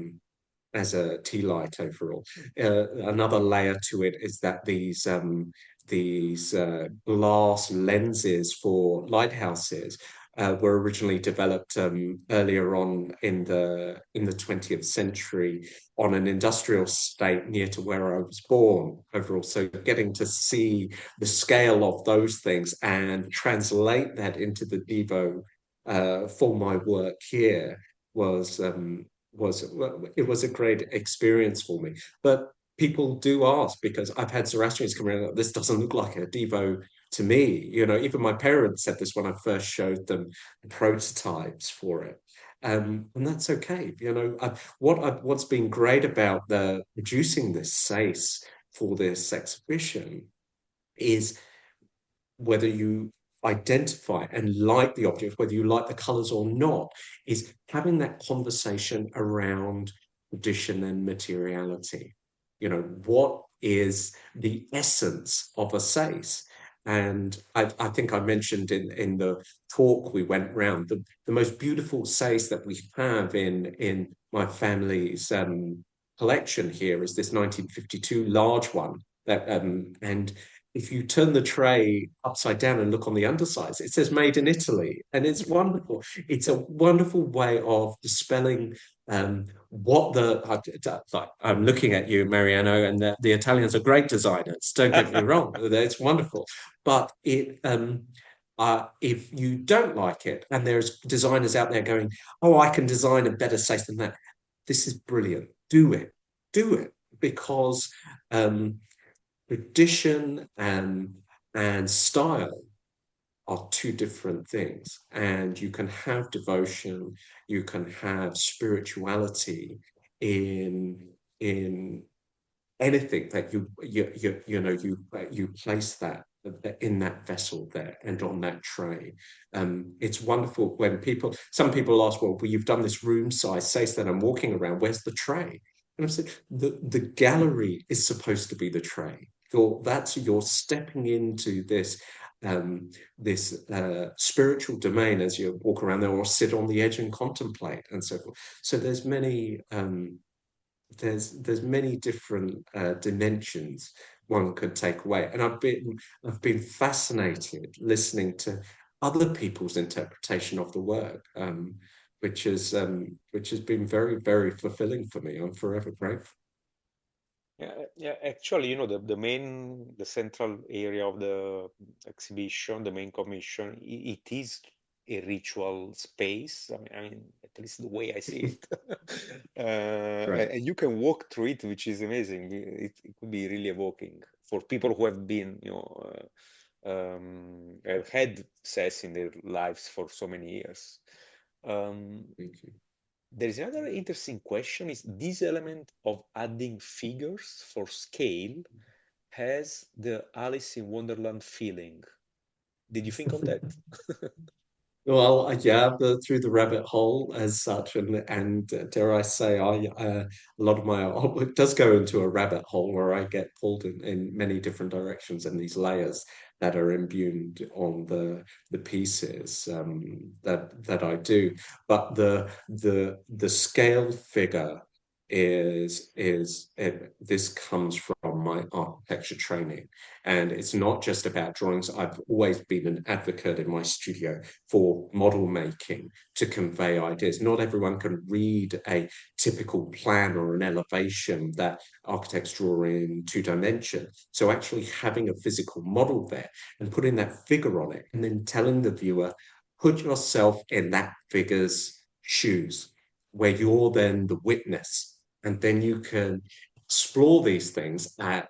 tea light overall. Another layer to it is that these glass lenses for lighthouses were originally developed earlier on in the 20th century on an industrial estate near to where I was born overall. So getting to see the scale of those things and translate that into the Devo for my work here was it was a great experience for me. But people do ask, because I've had Zoroastrians come around, this doesn't look like a Devo to me. You know, even my parents said this when I first showed them the prototypes for it. And that's okay. You know, what's been great about the producing this SACE for this exhibition is whether you identify and like the object, whether you like the colors or not, is having that conversation around tradition and materiality. You know, what is the essence of a SACE? And I think I mentioned in the talk we went round, the most beautiful SACE that we have in my family's collection here is this 1952 large one that and if you turn the tray upside down and look on the undersides, it says made in Italy. And it's wonderful. It's a wonderful way of dispelling what I'm looking at you, Mariano, and the Italians are great designers. Don't get me wrong. It's wonderful. But if you don't like it, and there's designers out there going, oh, I can design a better safe than that. This is brilliant. Do it. Do it. Because tradition and style are two different things, and you can have devotion, you can have spirituality in anything that you place that in that vessel there and on that tray. It's wonderful when some people ask, well, you've done this room size space that I'm walking around, where's the tray? And I said, the gallery is supposed to be the tray. You're stepping into this spiritual domain as you walk around there or sit on the edge and contemplate and so forth. So there's many different dimensions one could take away, and I've been fascinated listening to other people's interpretation of the work, which has been very, very fulfilling for me. I'm forever grateful. Yeah. Actually, you know, the central area of the exhibition, the main commission, it is a ritual space. I mean, at least the way I see it. Right. And you can walk through it, which is amazing. It could be really evoking for people who have been, you know, have had SES in their lives for so many years. Thank you. There is another interesting question: is this element of adding figures for scale has the Alice in Wonderland feeling? Did you think of that? Well, yeah, through the rabbit hole as such, and dare I say, a lot of my artwork does go into a rabbit hole where I get pulled in many different directions, and these layers that are imbued on the pieces that I do. But the scale figure this comes from my architecture training, and it's not just about drawings. I've always been an advocate in my studio for model making to convey ideas. Not everyone can read a typical plan or an elevation that architects draw in 2 dimension. So actually having a physical model there and putting that figure on it, and then telling the viewer, put yourself in that figure's shoes, where you're then the witness, and then you can explore these things at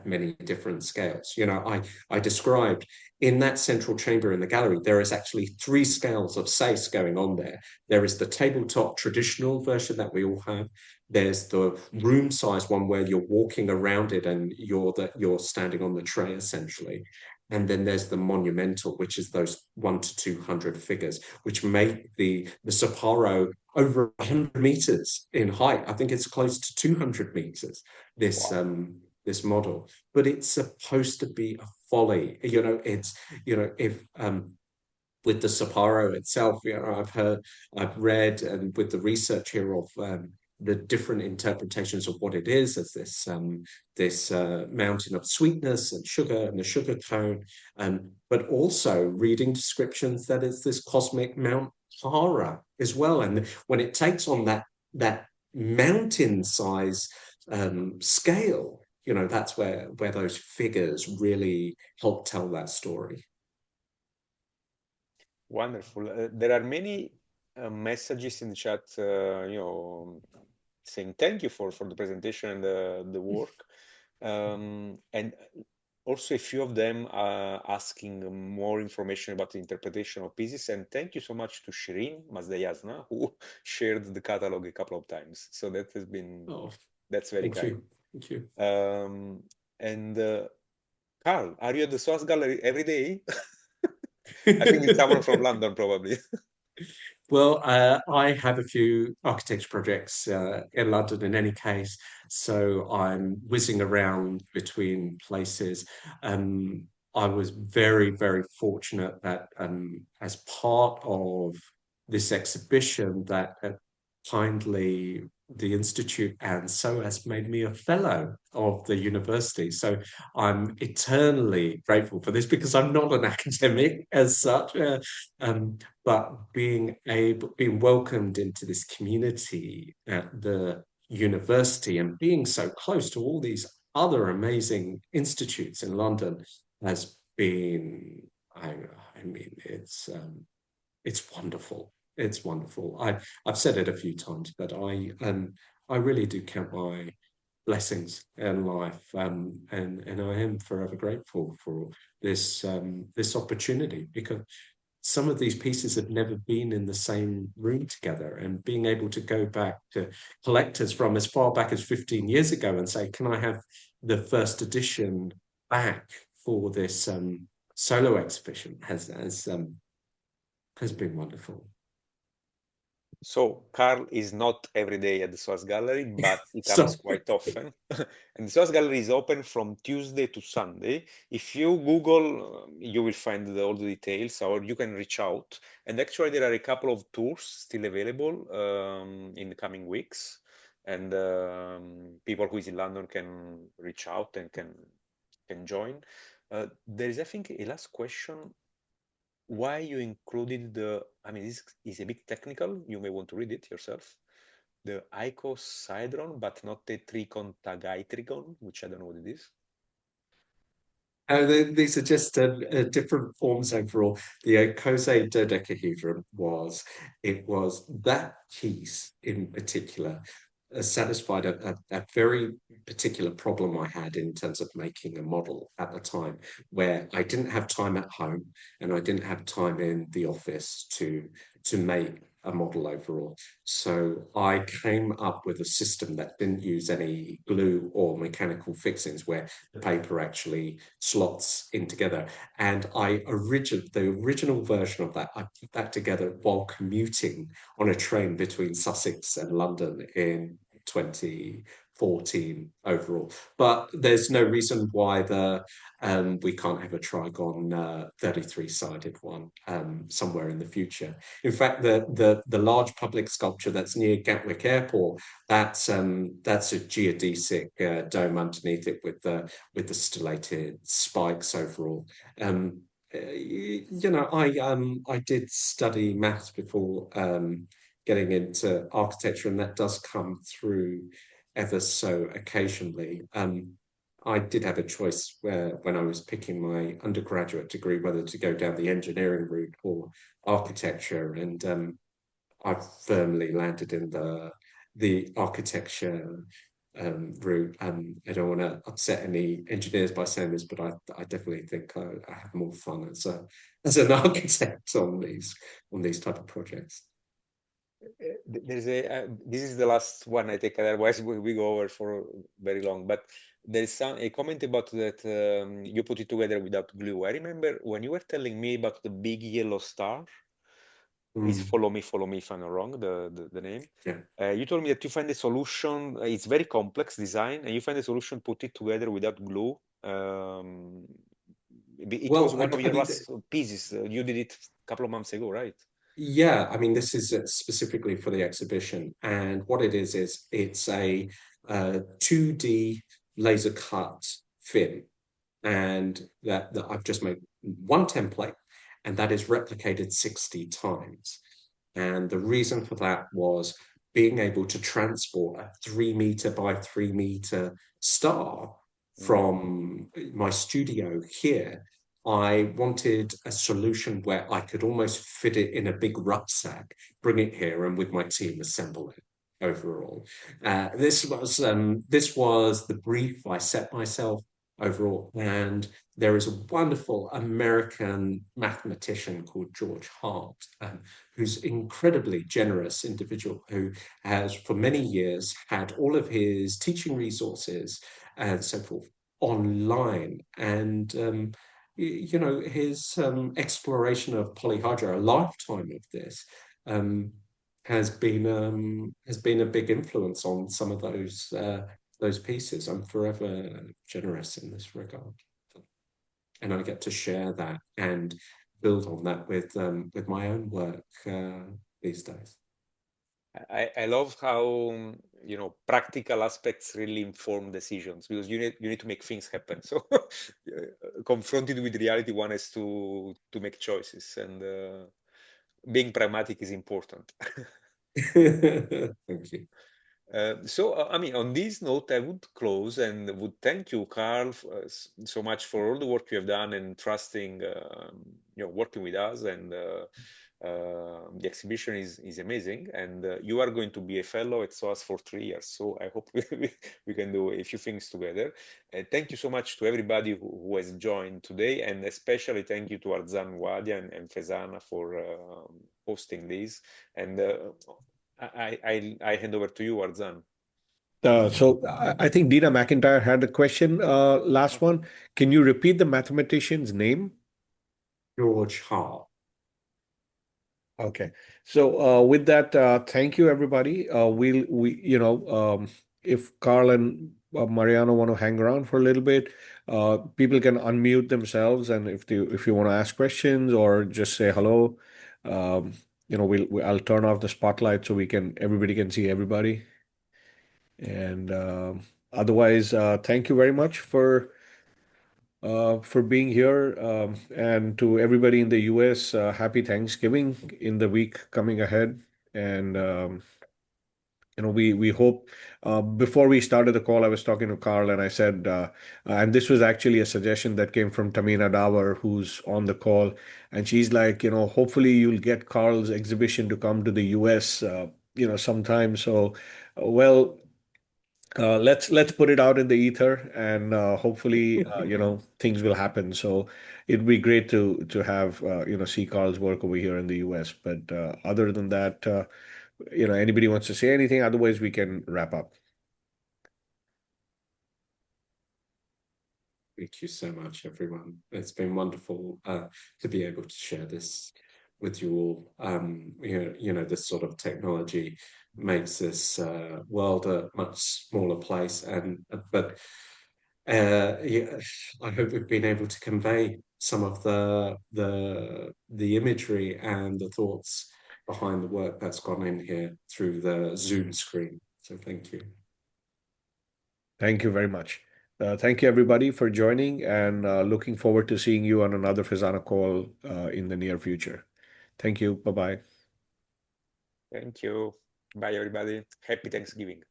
many different scales. You know, I described in that central chamber in the gallery, there is actually 3 scales of SACE going on there. There is the tabletop traditional version that we all have. There's the room size one where you're walking around it and you're standing on the tray essentially. And then there's the monumental, which is those 1 to 200 figures, which make the Sapporo over 100 meters in height. I think it's close to 200 meters, this this model. But it's supposed to be a folly. If with the Sapporo itself, I've read, and with the research here of the different interpretations of what it is as this mountain of sweetness and sugar and the sugar cone, but also reading descriptions that it's this cosmic Mount Tara as well. And when it takes on that mountain size scale, that's where those figures really help tell that story. Wonderful. There are many messages in the chat, saying thank you for the presentation and the work. And also a few of them are asking more information about the interpretation of pieces. And thank you so much to Shirin Mazdayazna, who shared the catalog a couple of times. So that has been, that's very kind. Thank you. And Karl, are you at the SOAS Gallery every day? I think it's someone from London, probably. Well, I have a few architecture projects in London in any case, so I'm whizzing around between places. I was very, very fortunate that as part of this exhibition that kindly the Institute and SOAS made me a fellow of the university. So I'm eternally grateful for this because I'm not an academic as such, but being welcomed into this community at the university and being so close to all these other amazing institutes in London has been, I mean, it's wonderful. It's wonderful. I've said it a few times, but I really do count my blessings in life, and I am forever grateful for this this opportunity, because some of these pieces have never been in the same room together, and being able to go back to collectors from as far back as 15 years ago and say, can I have the first edition back for this solo exhibition has been wonderful. So Karl is not every day at the SOAS Gallery, but he comes quite often. And the SOAS Gallery is open from Tuesday to Sunday. If you Google, you will find all the details, or you can reach out. And actually, there are a couple of tours still available in the coming weeks. And people who is in London can reach out and can join. There is, I think, a last question. Why you included this is a bit technical, you may want to read it yourself, the icosahedron, but not the tricontagitrigon, which I don't know what it is. These are just different forms overall. The icosahedron was that piece in particular satisfied a very particular problem I had in terms of making a model at the time, where I didn't have time at home and I didn't have time in the office to make a model overall. So I came up with a system that didn't use any glue or mechanical fixings, where the paper actually slots in together. And the original version of that, I put that together while commuting on a train between Sussex and London in 2014 overall. But there's no reason why we can't have a Trigon 33-sided one somewhere in the future. In fact, the large public sculpture that's near Gatwick Airport, that's a geodesic dome underneath it with the stellated spikes overall. I did study maths before getting into architecture, and that does come through ever so occasionally. I did have a choice when I was picking my undergraduate degree whether to go down the engineering route or architecture, and I firmly landed in the architecture route. I don't want to upset any engineers by saying this, but I definitely think I have more fun as an architect on these type of projects. There's a this is the last one I take, otherwise we go over for very long. But there is a comment about that you put it together without glue. I remember when you were telling me about the big yellow star. Is follow me, if I'm not wrong, the name. Yeah. You told me that you find the solution, it's very complex design, and you find the solution, put it together without glue. It Well, was one of I your mean, last pieces. You did it a couple of months ago, right? yeah, I mean, this is specifically for the exhibition, and what it is it's a 2D laser cut fin, and that I've just made one template, and that is replicated 60 times. And the reason for that was being able to transport a 3 meter by 3 meter star from my studio here. I wanted a solution where I could almost fit it in a big rucksack, bring it here, and with my team assemble it overall. This was the brief I set myself overall, and there is a wonderful American mathematician called George Hart, who's incredibly generous individual who has for many years had all of his teaching resources and so forth online. And you know, his exploration of polyhydra, a lifetime of this, um, has been a big influence on some of those pieces. I'm forever generous in this regard, and I get to share that and build on that with my own work these days. I love how practical aspects really inform decisions, because you need to make things happen. So confronted with reality, one has to make choices, and being pragmatic is important. Thank you. I mean, on this note, I would close and would thank you, Karl, so much for all the work you have done and trusting, working with us. And the exhibition is amazing. And you are going to be a fellow at SOAS for 3 years. So I hope we can do a few things together. Thank you so much to everybody who has joined today. And especially thank you to Arzan Wadia and FEZANA for hosting this. And I hand over to you, Arzan. I think Dina McIntyre had a question, last one. Can you repeat the mathematician's name? George Hart. Okay. So with that, thank you, everybody. If Carl and Mariano want to hang around for a little bit, people can unmute themselves, and if you want to ask questions or just say hello, um, I'll turn off the spotlight so everybody can see everybody. And otherwise, thank you very much for being here. And to everybody in the US, happy Thanksgiving in the week coming ahead. And we hope. Before we started the call, I was talking to Carl, and I said, and this was actually a suggestion that came from Tamina Davar, who's on the call, and she's like, hopefully you'll get Carl's exhibition to come to the US, sometime. So, well, let's put it out in the ether, and hopefully things will happen. So it'd be great to have see Carl's work over here in the US. But other than that, anybody wants to say anything? Otherwise, we can wrap up. Thank you so much, everyone. It's been wonderful to be able to share this with you all. This sort of technology makes this world a much smaller place, but yeah, I hope we've been able to convey some of the imagery and the thoughts behind the work that's gone in here through the Zoom screen. So thank you. Thank you very much. Thank you, everybody, for joining, and looking forward to seeing you on another FEZANA call in the near future. Thank you. Bye-bye. Thank you. Bye, everybody. Happy Thanksgiving.